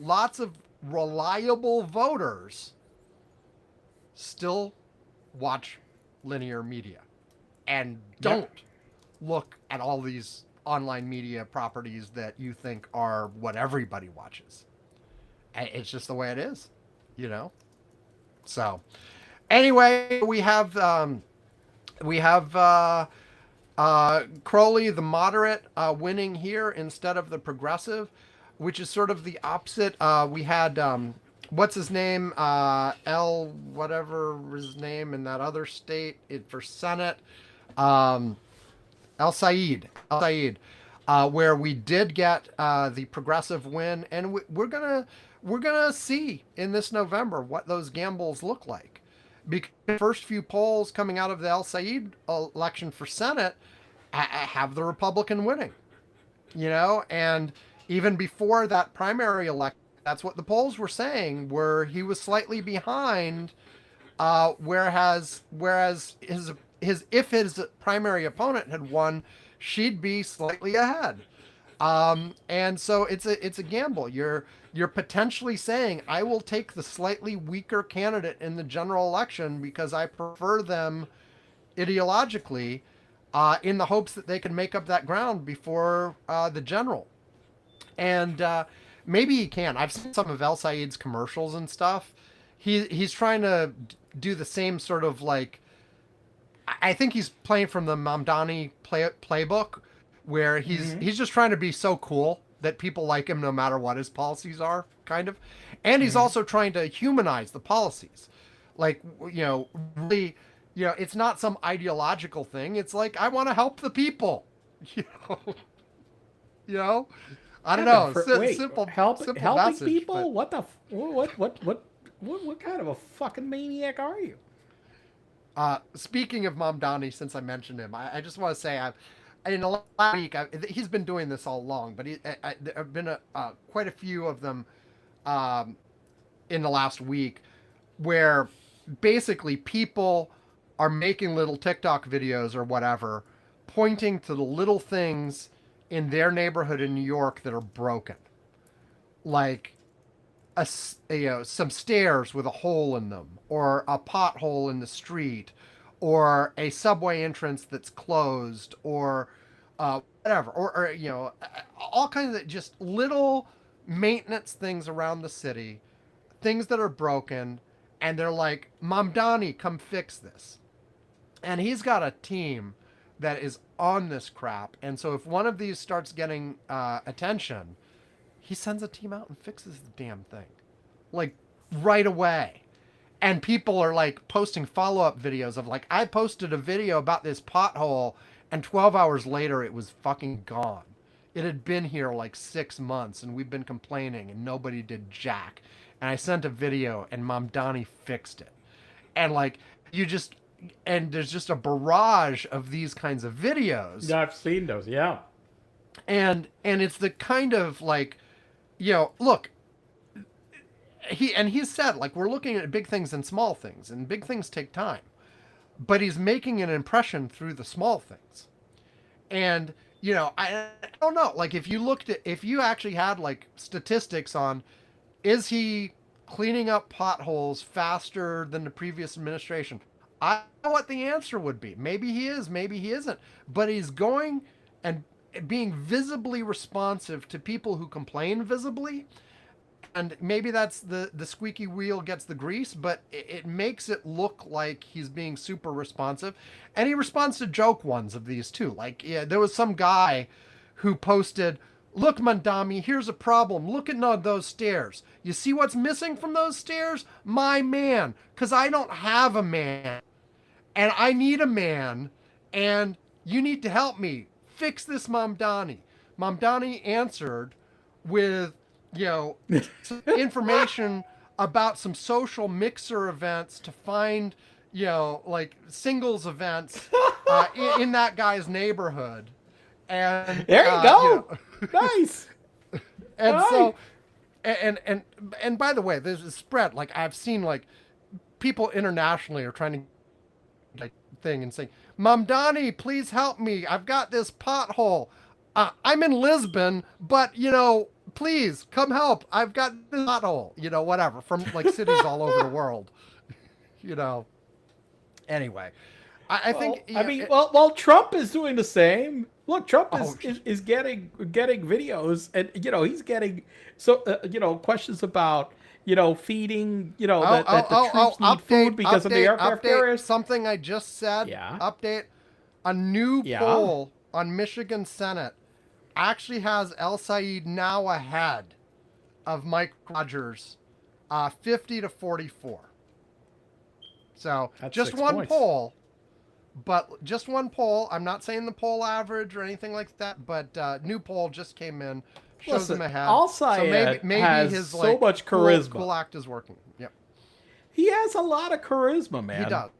lots of reliable voters still watch linear media and Yep. don't look at all these online media properties that you think are what everybody watches. It's just the way it is, you know. So, anyway, we have Crowley, the moderate, winning here instead of the progressive, which is sort of the opposite. We had what's his name, L whatever his name in that other state for Senate, um, El Said, where we did get the progressive win, and we're gonna see in this November what those gambles look like, because the first few polls coming out of the El Said election for Senate have the Republican winning, and even before that primary election, that's what the polls were saying, where he was slightly behind, whereas his if his primary opponent had won, she'd be slightly ahead. And so it's a gamble. You're potentially saying, I will take the slightly weaker candidate in the general election because I prefer them ideologically, in the hopes that they can make up that ground before the general. And maybe he can. I've seen some of El Said's commercials and stuff. He's trying to do the same sort of like. I think he's playing from the Mamdani playbook, where Mm-hmm. he's just trying to be so cool that people like him no matter what his policies are, kind of. And he's Mm-hmm. also trying to humanize the policies, like really, it's not some ideological thing. It's like, I want to help the people, you know, you know. I don't Yeah, but know, for wait, simple helping message, but people? What the what kind of a fucking maniac are you? speaking of Mamdani, since I mentioned him, I just want to say, in the last week, he's been doing this all along, but there have been quite a few of them, um, in the last week, where basically people are making little TikTok videos or whatever, pointing to the little things in their neighborhood in New York that are broken, like some stairs with a hole in them, or a pothole in the street, or a subway entrance that's closed, or whatever, or all kinds of just little maintenance things around the city, things that are broken, and they're like, Mamdani, come fix this. And he's got a team that is on this crap. And so if one of these starts getting attention, he sends a team out and fixes the damn thing, like right away. And people are like posting follow-up videos of like, I posted a video about this pothole and 12 hours later it was fucking gone. It had been here like 6 months and we've been complaining and nobody did jack. And I sent a video and Mom Donnie fixed it. And like, you just, and there's just a barrage of these kinds of videos. Yeah, I've seen those. Yeah. And it's the kind of like, look, he said, like, we're looking at big things and small things, and big things take time, but he's making an impression through the small things. And I don't know, like, if you actually had like statistics on, is he cleaning up potholes faster than the previous administration, I know what the answer would be. Maybe he is, maybe he isn't, but he's going and being visibly responsive to people who complain visibly. And maybe that's the squeaky wheel gets the grease, but it makes it look like he's being super responsive. And he responds to joke ones of these too. Like, yeah, there was some guy who posted, look, Mandami, here's a problem. Look at those stairs. You see what's missing from those stairs? My man. Because I don't have a man. And I need a man. And you need to help me. Fix this, Mamdani. Mamdani answered with, some information about some social mixer events to find, like singles events in that guy's neighborhood. And there you go. Nice. And nice. So, and by the way, there's a spread. Like, I've seen like people internationally are trying to like thing and saying, Mamdani, please help me. I've got this pothole. I'm in Lisbon, but please come help. I've got this pothole, whatever, from like cities all over the world, Anyway, I think. Well, Trump is doing the same. Look, Trump is getting videos, and he's getting questions about feeding, that the troops need food because of the aircraft carriers. Something I just said. Yeah. Update. A new poll on Michigan Senate actually has El Said now ahead of Mike Rogers, 50-44. So that's just 6 one points. poll, but just one poll. I'm not saying the poll average or anything like that, but new poll just came in, shows him ahead. El Said so maybe has his so much charisma. Cool act is working. Yep. He has a lot of charisma, man. He does.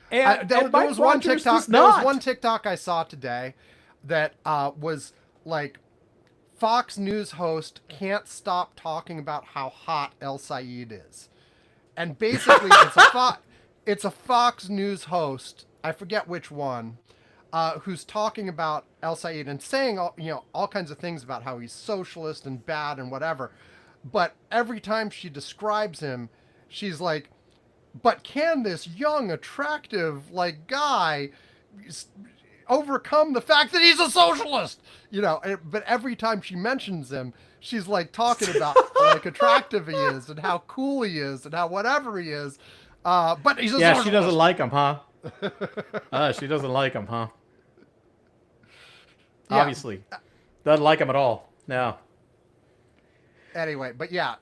And there was one TikTok. There was one TikTok I saw today that was like, Fox News host can't stop talking about how hot El Said is, and basically it's a Fox News host, I forget which one, who's talking about El Said and saying all kinds of things about how he's socialist and bad and whatever, but every time she describes him, she's like, but can this young, attractive, like, guy overcome the fact that he's a socialist? But every time she mentions him, she's like talking about how like attractive he is and how cool he is and how whatever he is. But he's a socialist. She doesn't like him, huh? She doesn't like him, huh? Yeah. Obviously. Doesn't like him at all. No. Anyway, but yeah,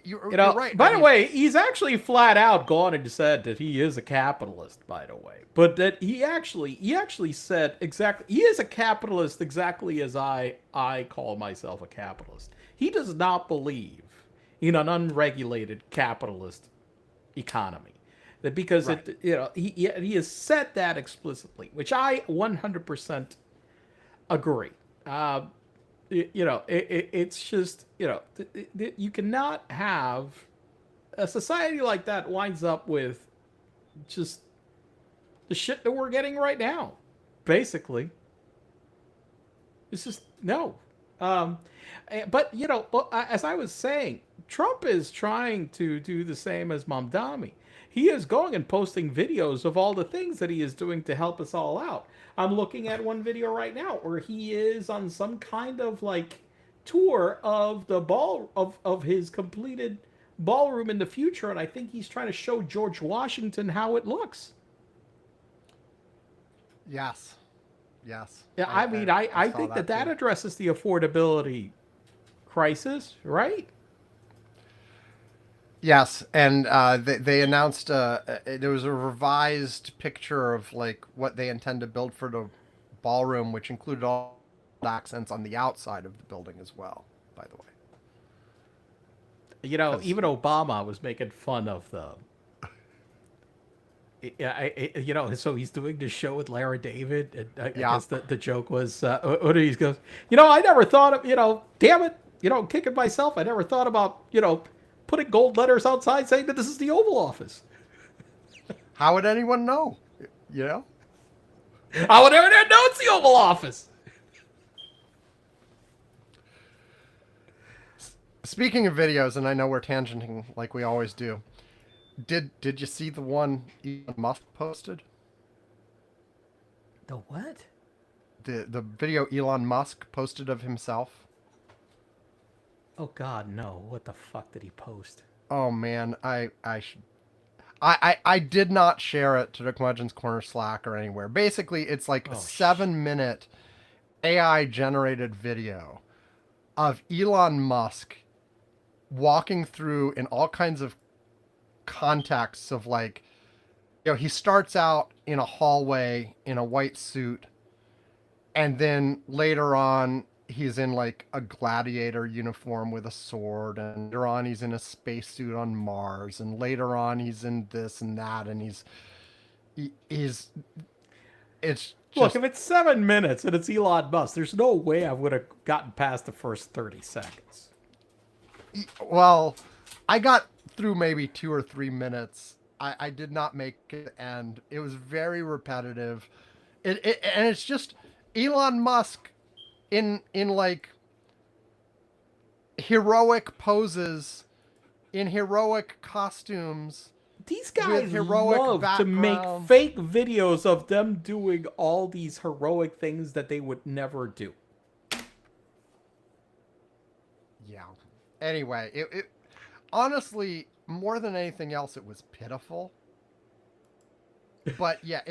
you're right. By the way, he's actually flat out gone and said that he is a capitalist, by the way. But that he actually said exactly, he is a capitalist exactly as I call myself a capitalist. He does not believe in an unregulated capitalist economy. That because right. He has said that explicitly, which I 100% agree. It's just, you cannot have a society like that winds up with just the shit that we're getting right now. Basically, it's just no. But as I was saying, Trump is trying to do the same as Mamdani. He is going and posting videos of all the things that he is doing to help us all out. I'm looking at one video right now where he is on some kind of like tour of the of his completed ballroom in the future, and I think he's trying to show George Washington how it looks. Yes. Yes. Yeah, I mean, I saw think that that too. addresses the affordability crisis, right? Yes, and they announced there was a revised picture of like what they intend to build for the ballroom, which included all accents on the outside of the building as well. By the way, You know, because even Obama was making fun of the. You know, so he's doing this show with Lara David, and I yeah, guess the joke was, what he goes, you know, I never thought of, you know, damn it, you know, kicking myself, I never thought about, you know, putting gold letters outside saying that this is the Oval Office. how would anyone know? You know. I would never know it's the Oval Office. Speaking of videos, and I know we're tangenting like we always do. Did you see the one Elon Musk posted? The what? The video Elon Musk posted of himself? Oh God, no! What the fuck did he post? Oh man, I should I did not share it to the Curmudgeon's Corner Slack or anywhere. Basically, it's like a Oh 7-minute AI generated video of Elon Musk walking through in all kinds of contexts of like, you know, he starts out in a hallway in a white suit, and then later on he's in like a gladiator uniform with a sword, and later on he's in a spacesuit on Mars, and later on he's in this and that, and he's it's Look, just if it's 7 minutes and it's Elon Musk, there's no way I would have gotten past the first 30 seconds. well, I got through maybe 2 or 3 minutes. I did not make it end. It was very repetitive. And it's just Elon Musk in like heroic poses, in heroic costumes, These with guys heroic love to make backgrounds. fake videos of them doing all these heroic things that they would never do. Yeah. Anyway, it honestly, more than anything else, it was pitiful. But yeah,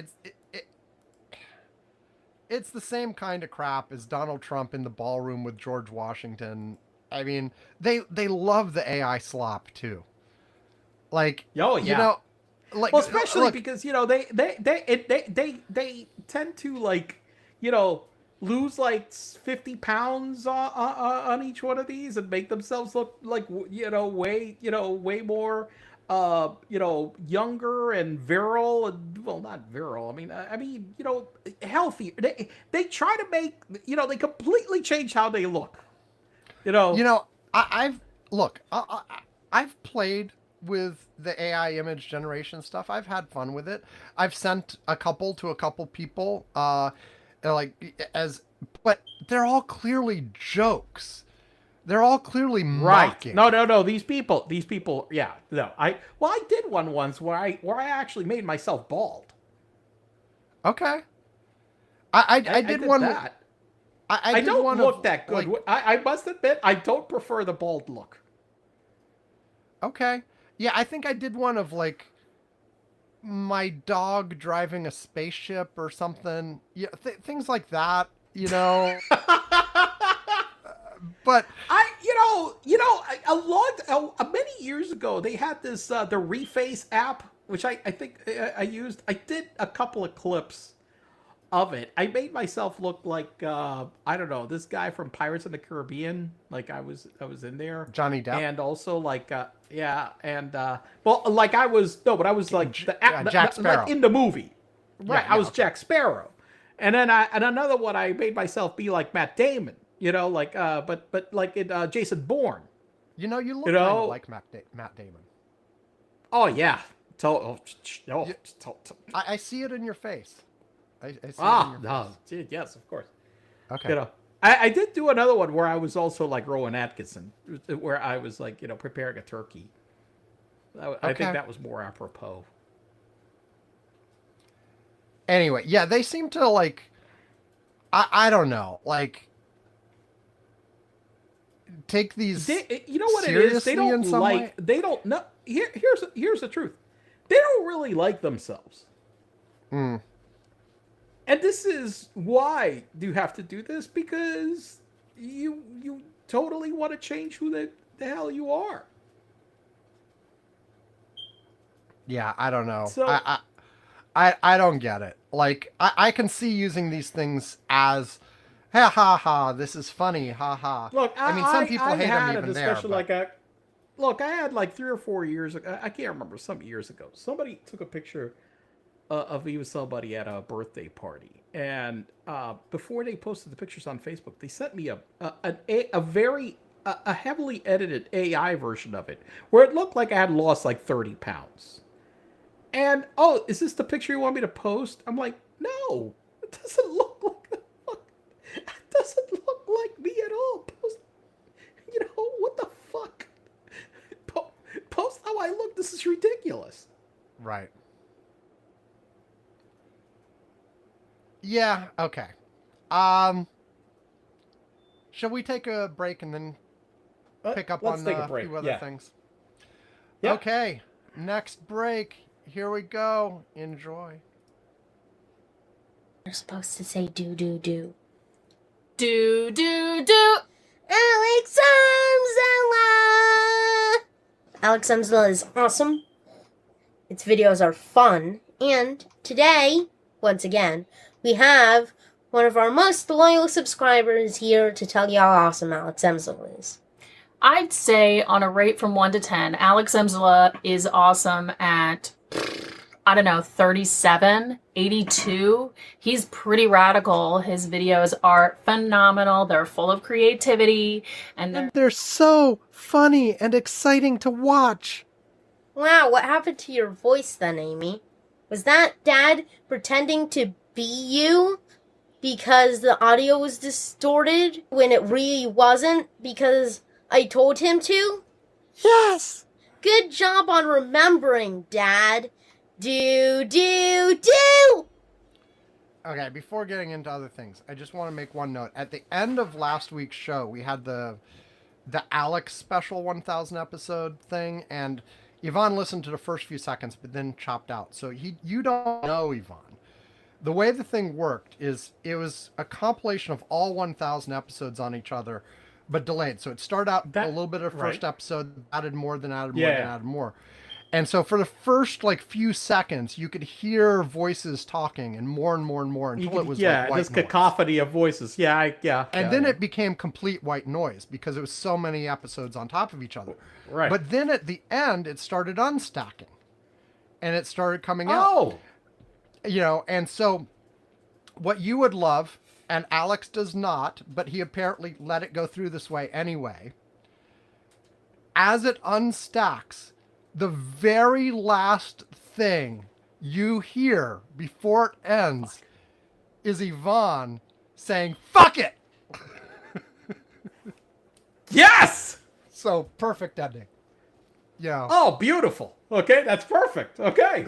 it's the same kind of crap as Donald Trump in the ballroom with George Washington. I mean, they love the AI slop too. Like, Oh you yeah. know, like Well, especially look, because you know they tend to, like, you know, lose like 50 pounds on each one of these and make themselves look like, you know, way more you know, younger and virile, and well, not virile. I mean, you know, healthy. They try to make, you know, they completely change how they look. You you know, know, I've look, I've played with the AI image generation stuff. I've had fun with it. I've sent a couple to a couple people, like as, but they're all clearly jokes. They're all clearly right? mocking. No. These people. Yeah, no. I did one once where I actually made myself bald. Okay, I I did did one. that. I I did don't one look of that good. like, I must admit, I don't prefer the bald look. okay, yeah, I think I did one of like my dog driving a spaceship or something. Yeah, things like that. You know, but A lot, many years ago, they had this the Reface app, which I think I used. I did a couple of clips of it. I made myself look like, I don't know, this guy from Pirates of the Caribbean. Like I was in there, Johnny Depp, and also like, yeah, and well, like I was, no, but I was like Jack Sparrow, like in the movie, right? yeah, I was okay. Jack Sparrow, and then and another one, I made myself be like Matt Damon. You know, like but like in Jason Bourne. You know, you look You kind of know, like Matt Damon. oh yeah, oh, You, to- I see it in your face. I see it in ah, your no, face. gee, yes, of course. Okay. You know, I did do another one where I was also like Rowan Atkinson, where I was like, you know, preparing a turkey. I think Okay. that was more apropos. Anyway, yeah, they seem to like, I don't know, like take these You know what it is? They seriously in don't some like. way. They don't. No. Here's the truth. They don't really like themselves. Hmm. And this is why you have to do this, because you totally want to change who the hell you are. Yeah, I don't know. So I don't get it. Like, I can see using these things as, ha ha ha, this is funny, ha ha. look, I mean, some people I hate them had a even there, discussion but like a look. I had like 3 or 4 years ago. I can't remember, some years ago. Somebody took a picture of me with somebody at a birthday party, and before they posted the pictures on Facebook, they sent me a very a heavily edited AI version of it, where it looked like I had lost like 30 pounds. And oh, is this the picture you want me to post? I'm like, no, it doesn't look like the fuck. It doesn't look like me at all. Post, what the fuck? Post how I look. This is ridiculous. right. Yeah, okay. Shall we take a break and then pick up Let's on take a a break. few other Yeah. things? Yeah. Okay, next break. Here we go. Enjoy. You're supposed to say do, do, do. Do, do, do. Alex Amzela! Alex Amzela is awesome. Its videos are fun. And today, once again, we have one of our most loyal subscribers here to tell you how awesome Alex Amzela is. I'd say on a rate from 1 to 10, Alex Emsela is awesome at, I don't know, 37, 82. He's pretty radical. His videos are phenomenal. They're full of creativity. And They're so funny and exciting to watch. Wow, what happened to your voice then, Amy? Was that Dad pretending to be you? Because the audio was distorted when it really wasn't? Because I told him to? Yes. Good job on remembering, Dad. Do, do, do! Okay, before getting into other things, I just want to make one note. At the end of last week's show, we had the Alex special 1000 episode thing, and Yvonne listened to the first few seconds, but then chopped out. So you don't know Yvonne. The way the thing worked is it was a compilation of all 1000 episodes on each other, but delayed. So it started out a little bit of first episode, added more, then added more, then added more. And so for the first like few seconds, you could hear voices talking and more until it was like white this noise. cacophony of voices. And then it became complete white noise because it was so many episodes on top of each other. Right. But then at the end, it started unstacking, and it started coming out. Oh, And so what you would love, and Alex does not, but he apparently let it go through this way anyway. As it unstacks, the very last thing you hear before it ends is Yvonne saying, "Fuck it!" yes! So, perfect ending. Oh, beautiful. Okay, that's perfect. Okay.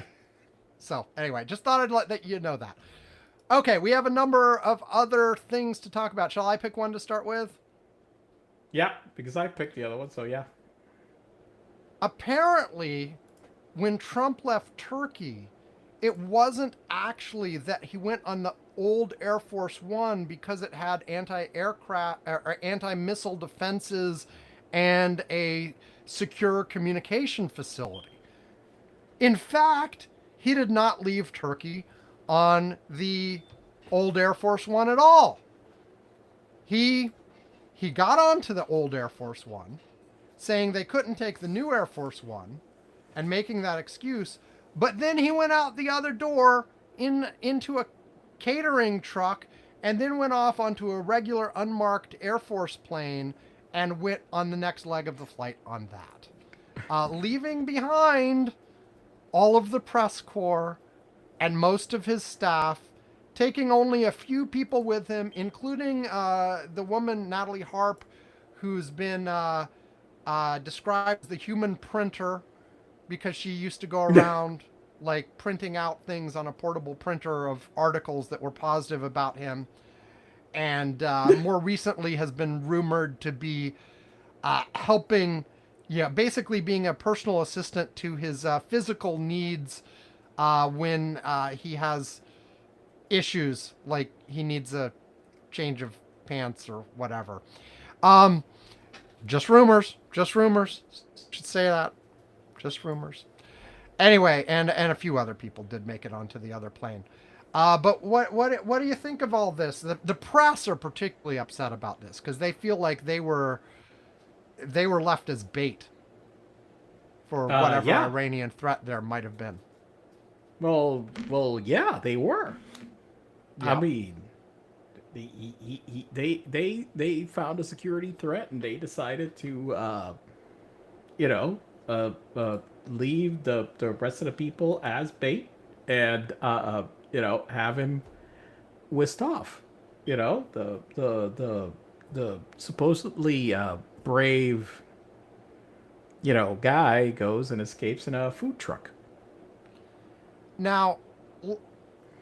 So, anyway, just thought I'd let you know that. Okay, we have a number of other things to talk about. Shall I pick one to start with? Yeah, because I picked the other one, so yeah. Apparently, when Trump left Turkey, it wasn't actually that he went on the old Air Force One because it had anti-aircraft or anti-missile defenses and a secure communication facility. In fact, he did not leave Turkey on the old Air Force One at all. He got onto the old Air Force One, saying they couldn't take the new Air Force One and making that excuse, but then he went out the other door into a catering truck and then went off onto a regular unmarked Air Force plane and went on the next leg of the flight on that. Leaving behind all of the press corps and most of his staff, taking only a few people with him, including the woman, Natalie Harp, who's been described as the human printer because she used to go around like printing out things on a portable printer of articles that were positive about him. And more recently has been rumored to be helping, basically being a personal assistant to his physical needs when he has issues, like he needs a change of pants or whatever. Um, just rumors. Just rumors. Should say that. Just rumors. Anyway, and a few other people did make it onto the other plane. But what do you think of all this? The press are particularly upset about this because they feel like they were left as bait for whatever Yeah. Iranian threat there might have been. Well, yeah, they were. Yeah. I mean, they found a security threat and they decided to, leave the rest of the people as bait and have him whisked off. The supposedly brave guy goes and escapes in a food truck. Now,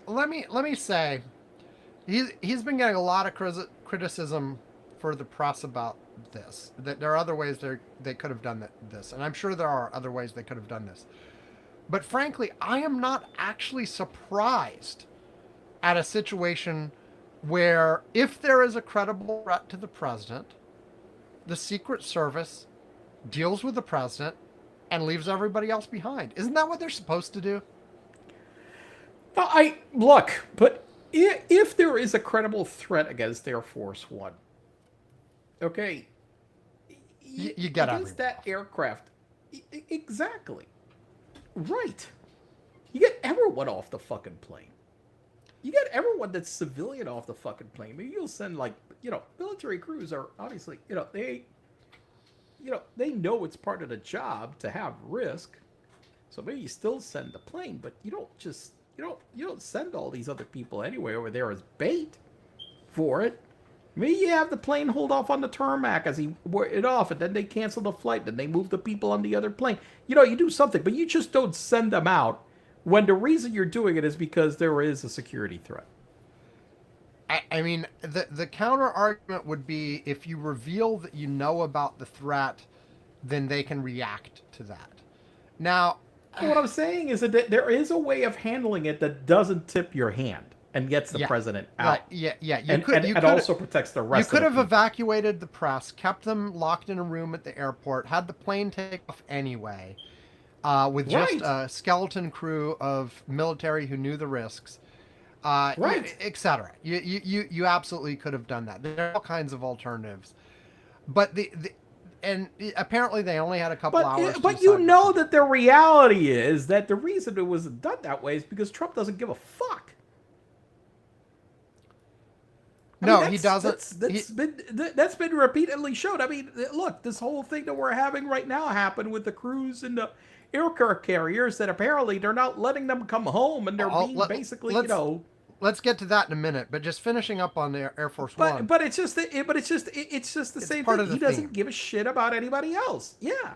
let me say, he's been getting a lot of criticism for the press about this. That there are other ways they could have done this, and I'm sure there are other ways they could have done this. But frankly, I am not actually surprised at a situation where, if there is a credible threat to the president, the Secret Service deals with the president and leaves everybody else behind. Isn't that what they're supposed to do? But if there is a credible threat against Air Force One, okay, You get against everyone. that aircraft, exactly, right. You get everyone off the fucking plane. You get everyone that's civilian off the fucking plane. Maybe you'll send military crews are obviously they know it's part of the job to have risk, so maybe you still send the plane, but you don't send all these other people anyway over there as bait for it. Maybe you have the plane hold off on the tarmac as he wore it off, and then they cancel the flight, then they move the people on the other plane. You do something, but you just don't send them out when the reason you're doing it is because there is a security threat. I mean, the counter argument would be, if you reveal that you know about the threat, then they can react to that. Now, What I'm saying is that there is a way of handling it that doesn't tip your hand and gets the president out. right, yeah. And also protects the rest You could of the have people. evacuated the press, kept them locked in a room at the airport, had the plane take off anyway, with just Right. a skeleton crew of military who knew the risks, Right. etc. You absolutely could have done that. There are all kinds of alternatives, but and apparently they only had a couple hours. But you know that the reality is that the reason it was done that way is because Trump doesn't give a fuck. No, he doesn't. That's been repeatedly shown. I mean, look, this whole thing that we're having right now happened with the crews and the aircraft carriers that apparently they're not letting them come home and they're being basically, Let's get to that in a minute, but just finishing up on the Air Force One. But it's just the same part thing. of the He doesn't theme. give a shit about anybody else. Yeah.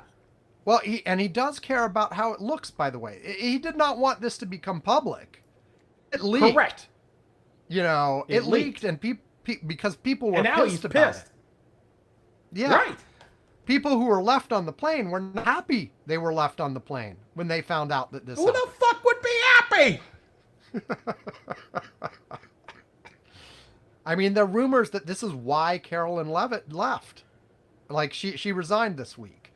Well, he does care about how it looks, by the way. He did not want this to become public. It leaked. Correct. It leaked, and because people were And now pissed he's about pissed. it. Yeah. Right. People who were left on the plane were not happy they were left on the plane when they found out that this Who happened. the fuck would be happy? I mean, there are rumors that this is why Carolyn Levitt left. Like, she resigned this week.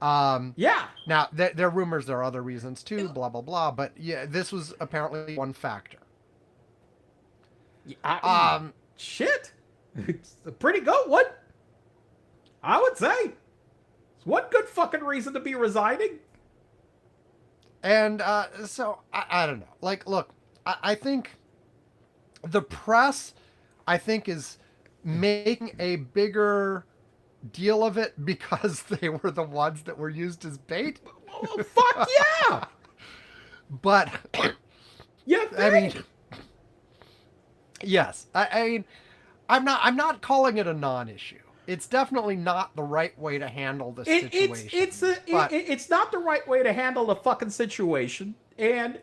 Yeah. Now, there are rumors there are other reasons too, blah, blah, blah. But yeah, this was apparently one factor. Shit. It's a pretty good one. I would say. It's one good fucking reason to be resigning. And so, I don't know. Like, look, I think the press, is making a bigger deal of it because they were the ones that were used as bait. Oh, fuck yeah. But, Yeah, I mean, yes. I mean, I'm not calling it a non-issue. It's definitely not the right way to handle the situation. It's not the right way to handle the fucking situation. And,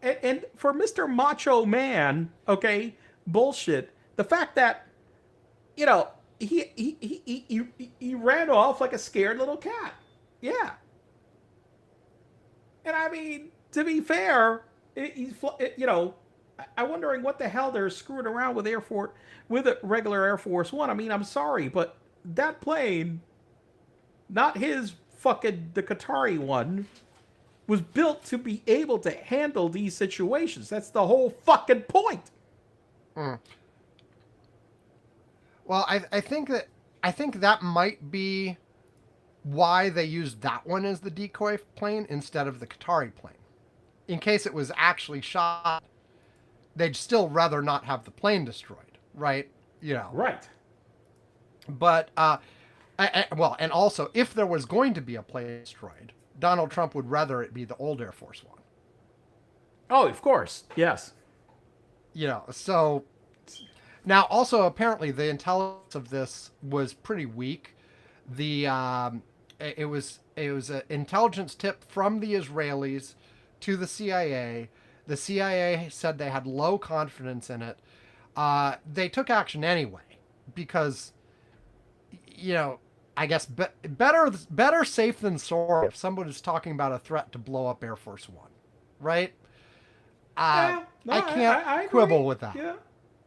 and for Mr. Macho Man, okay, bullshit, the fact that, he ran off like a scared little cat. Yeah. And I mean, to be fair, I'm wondering what the hell they're screwing around with with a regular Air Force One. I mean, I'm sorry, but that plane, not his fucking the Qatari one, was built to be able to handle these situations. That's the whole fucking point. Mm. Well, I think that might be why they used that one as the decoy plane instead of the Qatari plane. In case it was actually shot, they'd still rather not have the plane destroyed, right? You know. Right. But well, and also, if there was going to be a plane destroyed, Donald Trump would rather it be the old Air Force One. Oh, of course. Yes. You know, so now also apparently the intelligence of this was pretty weak. The it was an intelligence tip from the Israelis to the CIA. The CIA said they had low confidence in it. They took action anyway because, you know, I guess better safe than sorry if somebody's talking about a threat to blow up Air Force One, right? Yeah, no, I can't I quibble with that. Yeah.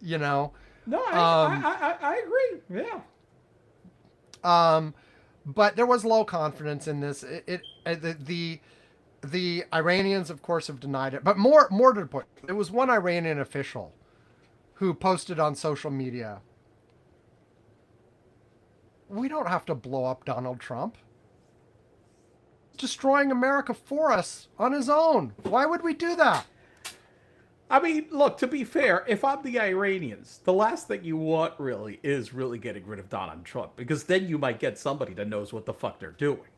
You know. No, I agree. Yeah. But there was low confidence in this. The Iranians, of course, have denied it. But more to the point, there was one Iranian official who posted on social media, "We don't have to blow up Donald Trump. He's destroying America for us on his own. Why would we do that?" I mean, look, to be fair, if I'm the Iranians, the last thing you want really is really getting rid of Donald Trump, because then you might get somebody that knows what the fuck they're doing.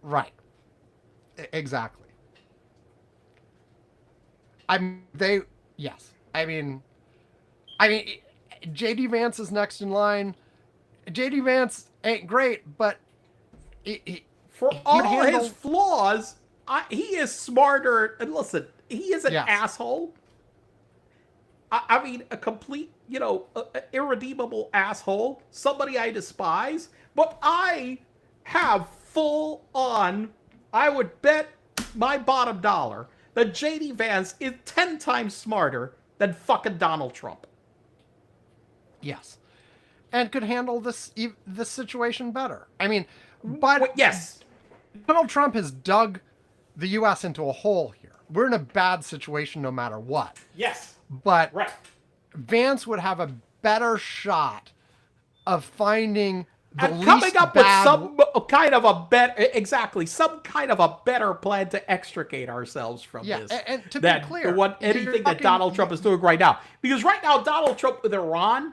Right. Exactly. Yes. I mean, JD Vance is next in line. JD Vance ain't great, but for all his flaws, he is smarter. And listen, he is an asshole. I mean, a complete, irredeemable asshole. Somebody I despise. But I have full on, I would bet my bottom dollar that JD Vance is 10 times smarter than fucking Donald Trump. Yes. And could handle this situation better. I mean, but yes, Donald Trump has dug the U.S. into a hole here. We're in a bad situation no matter what. Yes. But right. Vance would have a better shot of finding the and least coming up bad... with some kind of a some kind of a better plan to extricate ourselves from this. And to be clear, anything that Donald Trump is doing right now, because right now Donald Trump with Iran,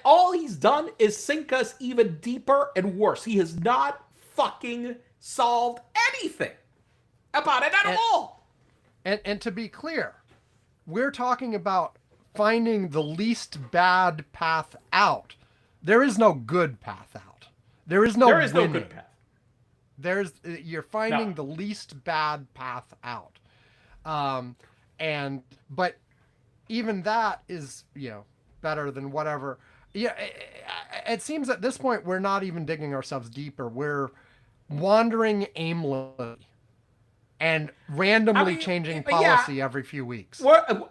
all he's done is sink us even deeper and worse. He has not fucking solved anything about it at all. And to be clear, we're talking about finding the least bad path out. There is no good path out. There is no good path. You're finding the least bad path out. But even that is, better than whatever. Yeah, it seems at this point we're not even digging ourselves deeper. We're wandering aimlessly and randomly changing policy every few weeks.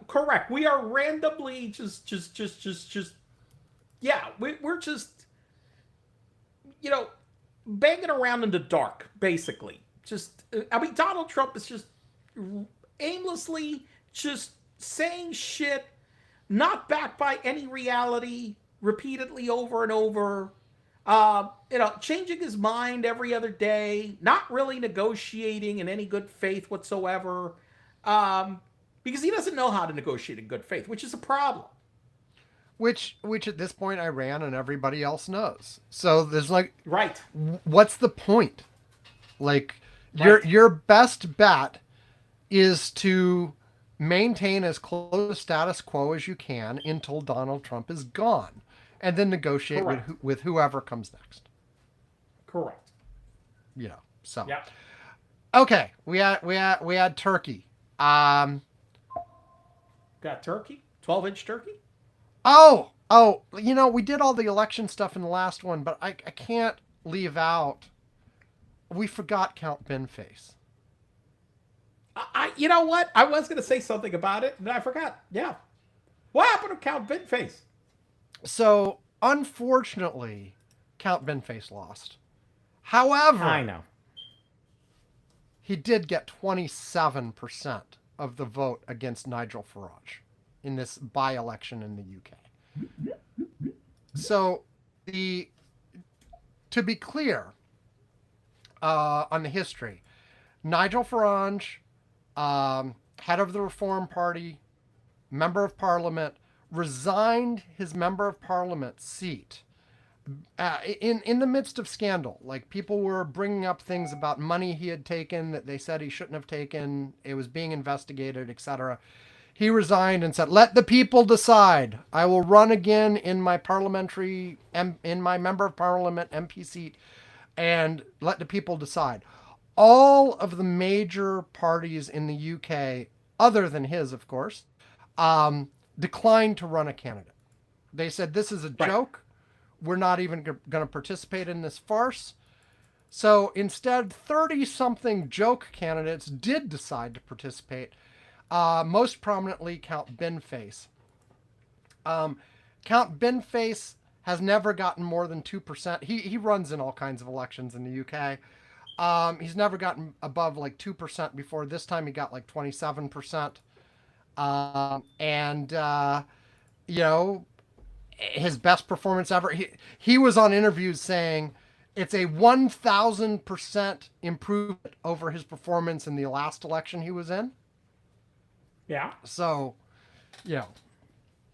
Correct. We are randomly just we're just, banging around in the dark, basically. Donald Trump is just aimlessly just saying shit, not backed by any reality, repeatedly over and over. Changing his mind every other day, not really negotiating in any good faith whatsoever, because he doesn't know how to negotiate in good faith, which is a problem. Which at this point Iran and everybody else knows. So there's right. What's the point? Your best bet is to maintain as close to status quo as you can until Donald Trump is gone, and then negotiate with whoever comes next. Correct. So. Yeah. Okay, we had turkey. Got turkey? 12-inch turkey? Oh, we did all the election stuff in the last one, but I can't leave out. We forgot Count Benface. I You know what? I was going to say something about it, and I forgot. Yeah. What happened to Count Bitface? So, unfortunately, Count Binface lost. However, I know. he did get 27% of the vote against Nigel Farage in this by-election in the UK. So, to be clear on the history, Nigel Farage, head of the Reform Party, member of Parliament, resigned his member of Parliament seat in the midst of scandal. Like, people were bringing up things about money he had taken that they said he shouldn't have taken. It was being investigated, etc. He resigned and said, "Let the people decide. I will run again in my in my member of Parliament MP seat, and let the people decide." All of the major parties in the UK, other than his, of course, declined to run a candidate. They said, "This is a joke. We're not even going to participate in this farce." So instead, 30-something joke candidates did decide to participate, most prominently Count Binface. Count Binface has never gotten more than 2%. He runs in all kinds of elections in the UK. He's never gotten above like 2% before. This time he got like 27%. You know, his best performance ever. He was on interviews saying it's a 1,000% improvement over his performance in the last election he was in. Yeah. So, you know,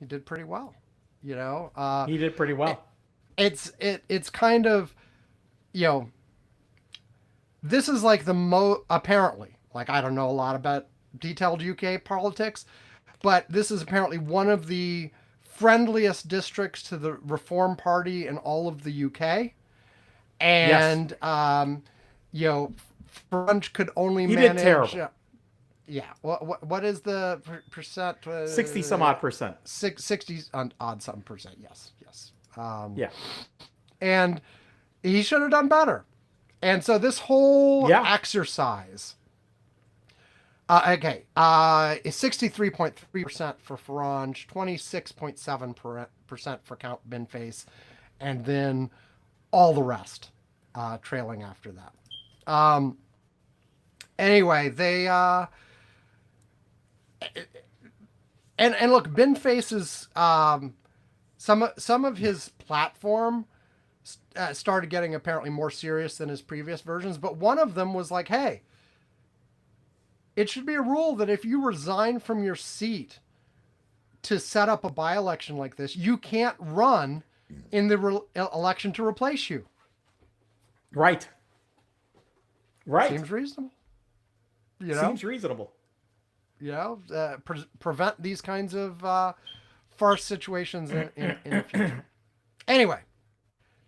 he did pretty well. You know, He did pretty well. It's kind of, you know, this is like apparently, like, I don't know a lot about detailed UK politics, but this is apparently one of the friendliest districts to the Reform Party in all of the UK. And, you know, Farage could only manage. Did terrible. Yeah. What is the percent? 60 some odd percent. 60 odd some percent. Yes. Yeah. And he should have done better. And so this whole exercise, is 63.3% for Farage, 26.7% for Count Binface, and then all the rest trailing after that. Anyway, they and look, Binface is some of his platform started getting apparently more serious than his previous versions, but one of them was like, hey, it should be a rule that if you resign from your seat to set up a by-election like this, you can't run in the election to replace you. Right. Seems reasonable. You know? Seems reasonable. You know, prevent these kinds of farce situations in the future. Anyway,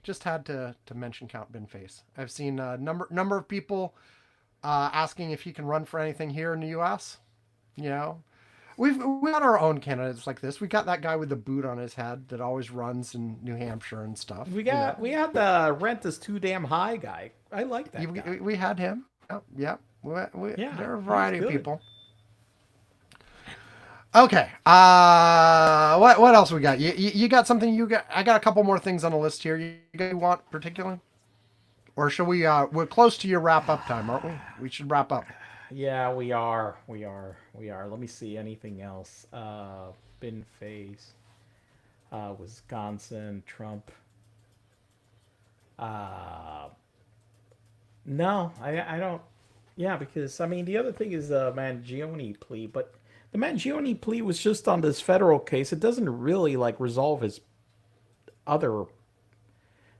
just had to mention Count Binface. I've seen a number of people asking if he can run for anything here in the U.S. You know, we got our own candidates like this. We got that guy with the boot on his head that always runs in New Hampshire and stuff. We had the rent is too damn high guy. I like that guy. We had him. Oh, yeah. There are a variety of people. Okay. What else we got? You got something? I got a couple more things on the list here. You want particularly? Or should we? We're close to your wrap up time, aren't we? We should wrap up. Yeah, we are. Let me see anything else. Binface, Wisconsin, Trump. No, I don't. Yeah, because I mean the other thing is the Mangione plea, but the Mangione plea was just on this federal case. It doesn't really like resolve his other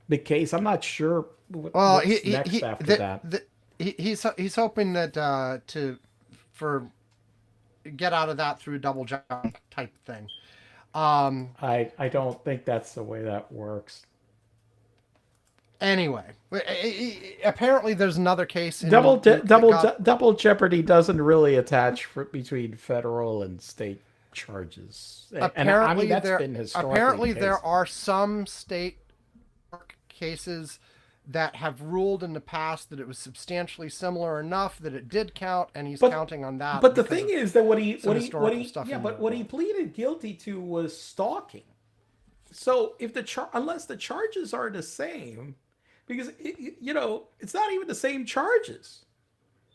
big case. I'm not sure what's next after that. He's hoping that to get out of that through a double jump type thing. I don't think that's the way that works. Anyway, apparently there's another case. Double jeopardy doesn't really attach between federal and state charges. Apparently, that's been historically apparently the there case. are some state cases that have ruled in the past that it was substantially similar enough that it did count, and he's But- counting on that. But the because thing of is that what he some what he historical stuff yeah, in but the what he book. pleaded guilty to was stalking. So if unless the charges are the same, because it's not even the same charges.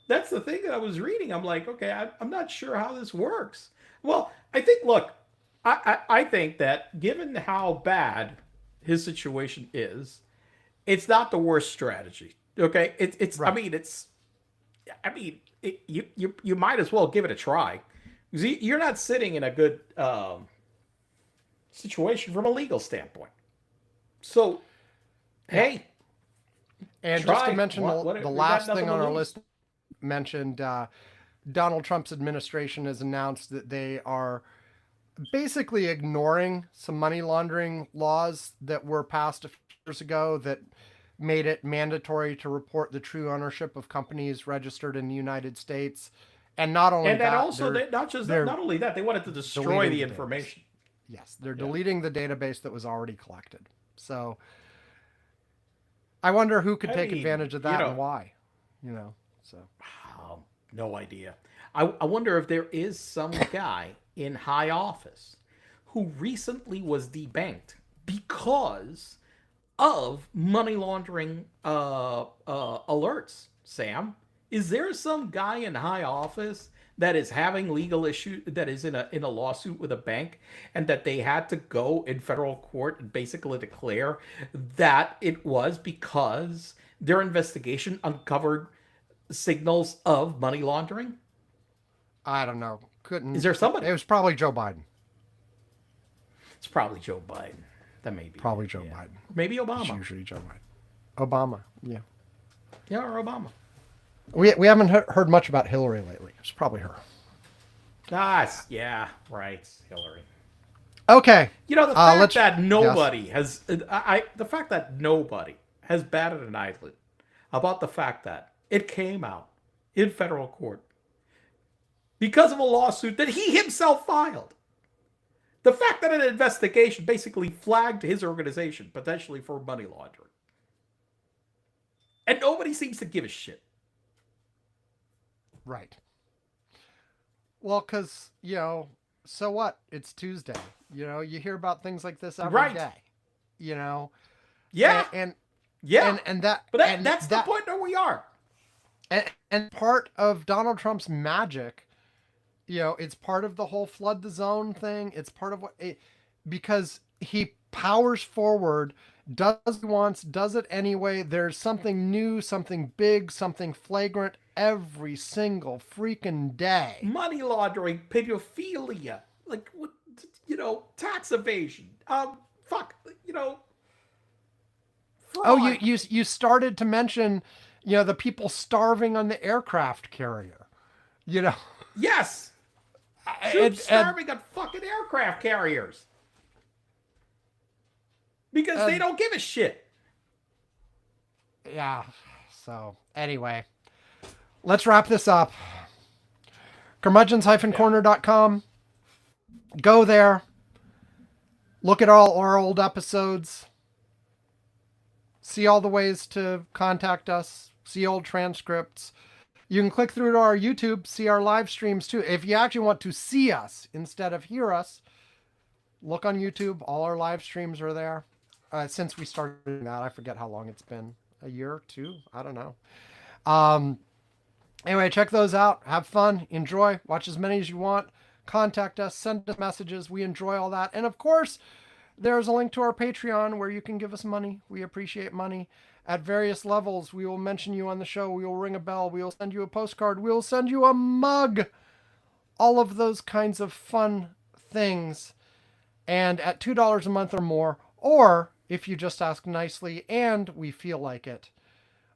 That's the thing that I was reading. I'm like, okay, I'm not sure how this works. Well, I think, look, I think that given how bad his situation is, it's not the worst strategy. Okay, it's Right. you might as well give it a try. Because you're not sitting in a good situation from a legal standpoint. So, hey, And try. just to mention What- the we got last nothing thing to on our lose. list mentioned, Donald Trump's administration has announced that they are basically ignoring some money laundering laws that were passed a few years ago that made it mandatory to report the true ownership of companies registered in the United States. And not only And then that, also, they're not only that, they wanted to destroy deleting the the database. information. Yes, they're deleting the database that was already collected. So I wonder who could take advantage of that and why. So No idea. I wonder if there is some guy in high office who recently was debanked because of money laundering alerts. Sam, is there some guy in high office that is having legal issue, that is in a lawsuit with a bank, and that they had to go in federal court and basically declare that it was because their investigation uncovered signals of money laundering? I don't know. Couldn't. Is there somebody? It was probably Joe Biden. It's probably Joe Biden. That may be Probably Joe Biden. Maybe It's Obama. usually Joe Biden. Obama. Yeah. Yeah, or Obama. We haven't heard much about Hillary lately. It's probably her. Yeah, right, Hillary. Okay. The fact that nobody has batted an eyelid about the fact that it came out in federal court because of a lawsuit that he himself filed. The fact that an investigation basically flagged his organization potentially for money laundering. And nobody seems to give a shit. Right. Well, because, so what? It's Tuesday. You hear about things like this every day. Yeah. And Yeah. and that. But and that's the point where we are. And part of Donald Trump's magic, it's part of the whole flood the zone thing. It's part of because he powers forward, does what he wants, does it anyway. There's something new, something big, something flagrant every single freaking day. Money laundering, pedophilia, tax evasion. Fraud. Oh, you started to mention, the people starving on the aircraft carrier. Yes. Troops starving on fucking aircraft carriers. Because they don't give a shit. Yeah. So, anyway, let's wrap this up. Curmudgeons-corner.com. Go there. Look at all our old episodes. See all the ways to contact us. See old transcripts. You can click through to our YouTube, see our live streams too. If you actually want to see us instead of hear us, look on YouTube. All our live streams are there. Since we started doing that, I forget how long it's been. A year or two? I don't know. Anyway, check those out. Have fun. Enjoy. Watch as many as you want. Contact us. Send us messages. We enjoy all that. And of course, there's a link to our Patreon where you can give us money. We appreciate money. At various levels, we will mention you on the show. We will ring a bell. We will send you a postcard. We will send you a mug. All of those kinds of fun things. And at $2 a month or more, or if you just ask nicely and we feel like it,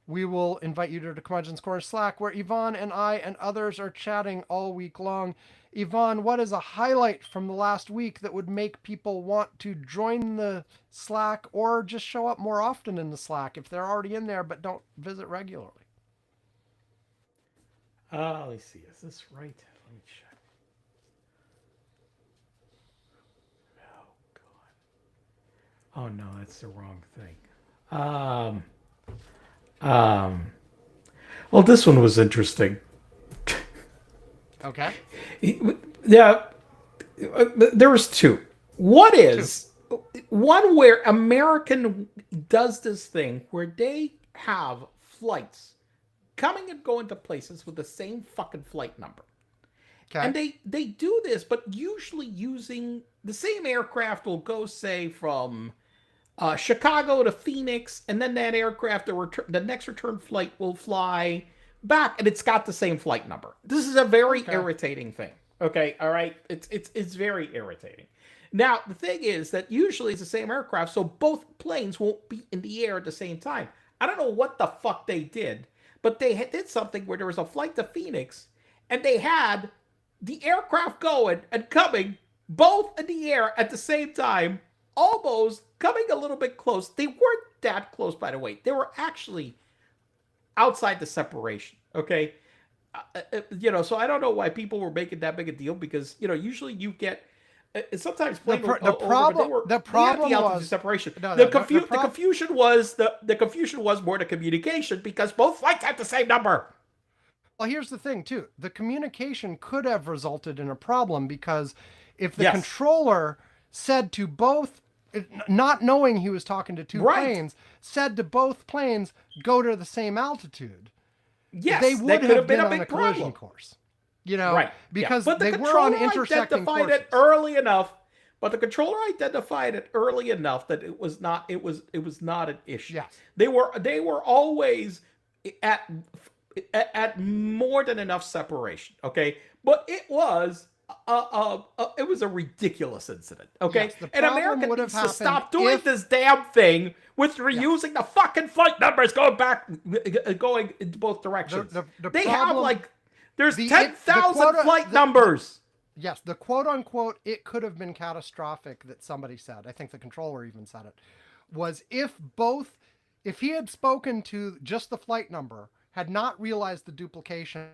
we will invite you to the Curmudgeon's Corner Slack, where Yvonne and I and others are chatting all week long. Yvonne, what is a highlight from the last week that would make people want to join the Slack or just show up more often in the Slack if they're already in there but don't visit regularly? Let me see. Is this right? Let me check. Oh, God. Oh, no, that's the wrong thing. Um, well, this one was interesting. Okay. Yeah, there was two. One is one where American does this thing where they have flights coming and going to places with the same fucking flight number. Okay. And they do this, but usually using the same aircraft will go, say, from Chicago to Phoenix, and then that aircraft, the next return flight will fly back, and it's got the same flight number. This is a very irritating thing. Okay, all right, it's very irritating. Now the thing is that usually it's the same aircraft, so both planes won't be in the air at the same time. I don't know what the fuck they did, but they did something where there was a flight to Phoenix, and they had the aircraft going and coming both in the air at the same time, almost coming a little bit close. They weren't that close, by the way. They were actually outside the separation. Okay. So I don't know why people were making that big a deal, because, usually you get, sometimes The problem was separation. No, The confusion was more the communication, because both flights had the same number. Well, here's the thing, too. The communication could have resulted in a problem, because if the controller said to both, not knowing he was talking to two planes, said to both planes, go to the same altitude, they would have been on a collision course. Because but they were on intersecting courses. It early enough. But the controller identified it early enough that it was not an issue. Yes. They were always at more than enough separation, okay? But it was a ridiculous incident, okay? Yes, and America needs to stop doing this damn thing with reusing the fucking flight numbers going in both directions. They have there's 10,000 flight numbers. Yes, the quote-unquote, it could have been catastrophic that somebody said, I think the controller even said it, was if he had spoken to just the flight number, had not realized the duplication,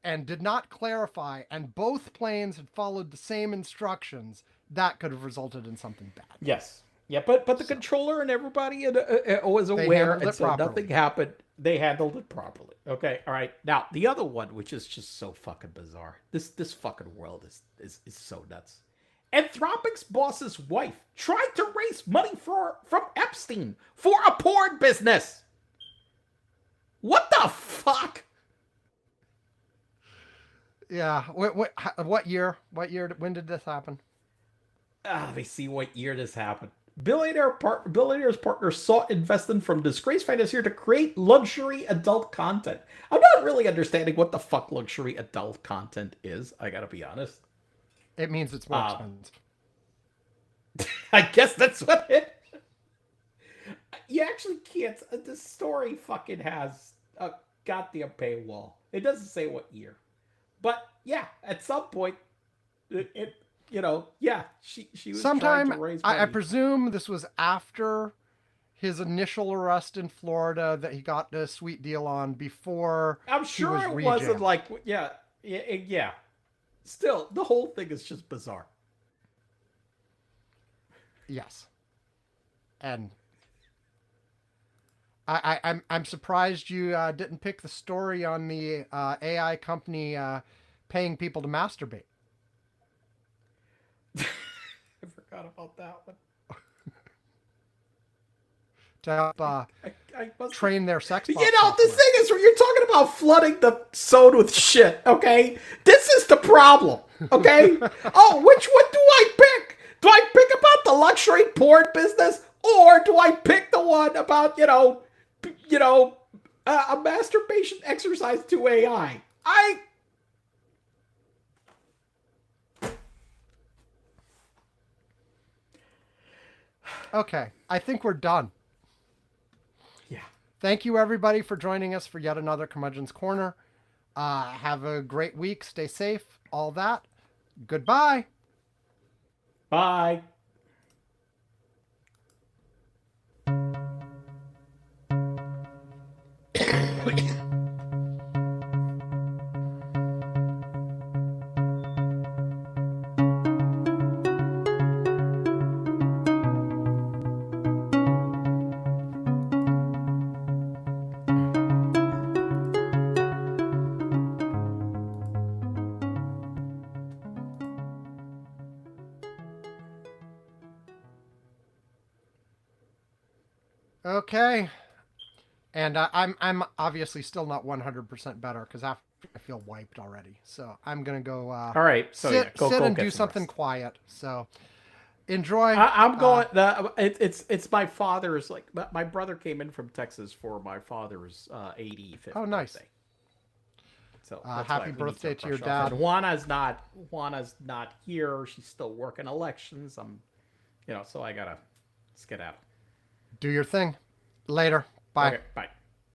and did not clarify, and both planes had followed the same instructions, that could have resulted in something bad. Yes. Yeah, but the controller and everybody was aware, and so nothing happened. They handled it properly. Okay, all right. Now, the other one, which is just so fucking bizarre. This fucking world is so nuts. Anthropic's boss's wife tried to raise money from Epstein for a porn business. What the fuck? Yeah. What year? When did this happen? Let me see what year this happened. Billionaire's partner sought investment from disgraced financier to create luxury adult content. I'm not really understanding what the fuck luxury adult content is. I gotta be honest. It means it's more expensive. I guess that's what it. You actually can't. This story fucking has a goddamn paywall. It doesn't say what year, but yeah, at some point, she was trying to raise money. I presume this was after his initial arrest in Florida that he got a sweet deal on, before I'm sure it wasn't like, yeah. Still, the whole thing is just bizarre. Yes. And I'm surprised you didn't pick the story on the AI company paying people to masturbate. I forgot about that one. To help train their sex bots. The thing is, when you're talking about flooding the zone with shit, okay? This is the problem, okay? Which one do I pick? Do I pick about the luxury porn business, or do I pick the one about, a masturbation exercise to AI? Okay, I think we're done. Yeah. Thank you, everybody, for joining us for yet another Curmudgeon's Corner. Have a great week. Stay safe. All that. Goodbye. Bye. Okay. And I'm obviously still not 100% better because I feel wiped already. So I'm gonna go All right. So sit go and get do some something rest. quiet. So enjoy. I'm going. It's my father's. Like my brother came in from Texas for my father's 85th Oh, nice. birthday. So that's Happy why we need birthday to your brush off. dad. And Juana's not here. She's still working elections. So I gotta skedaddle. Do your thing. Later. Bye. Okay, bye.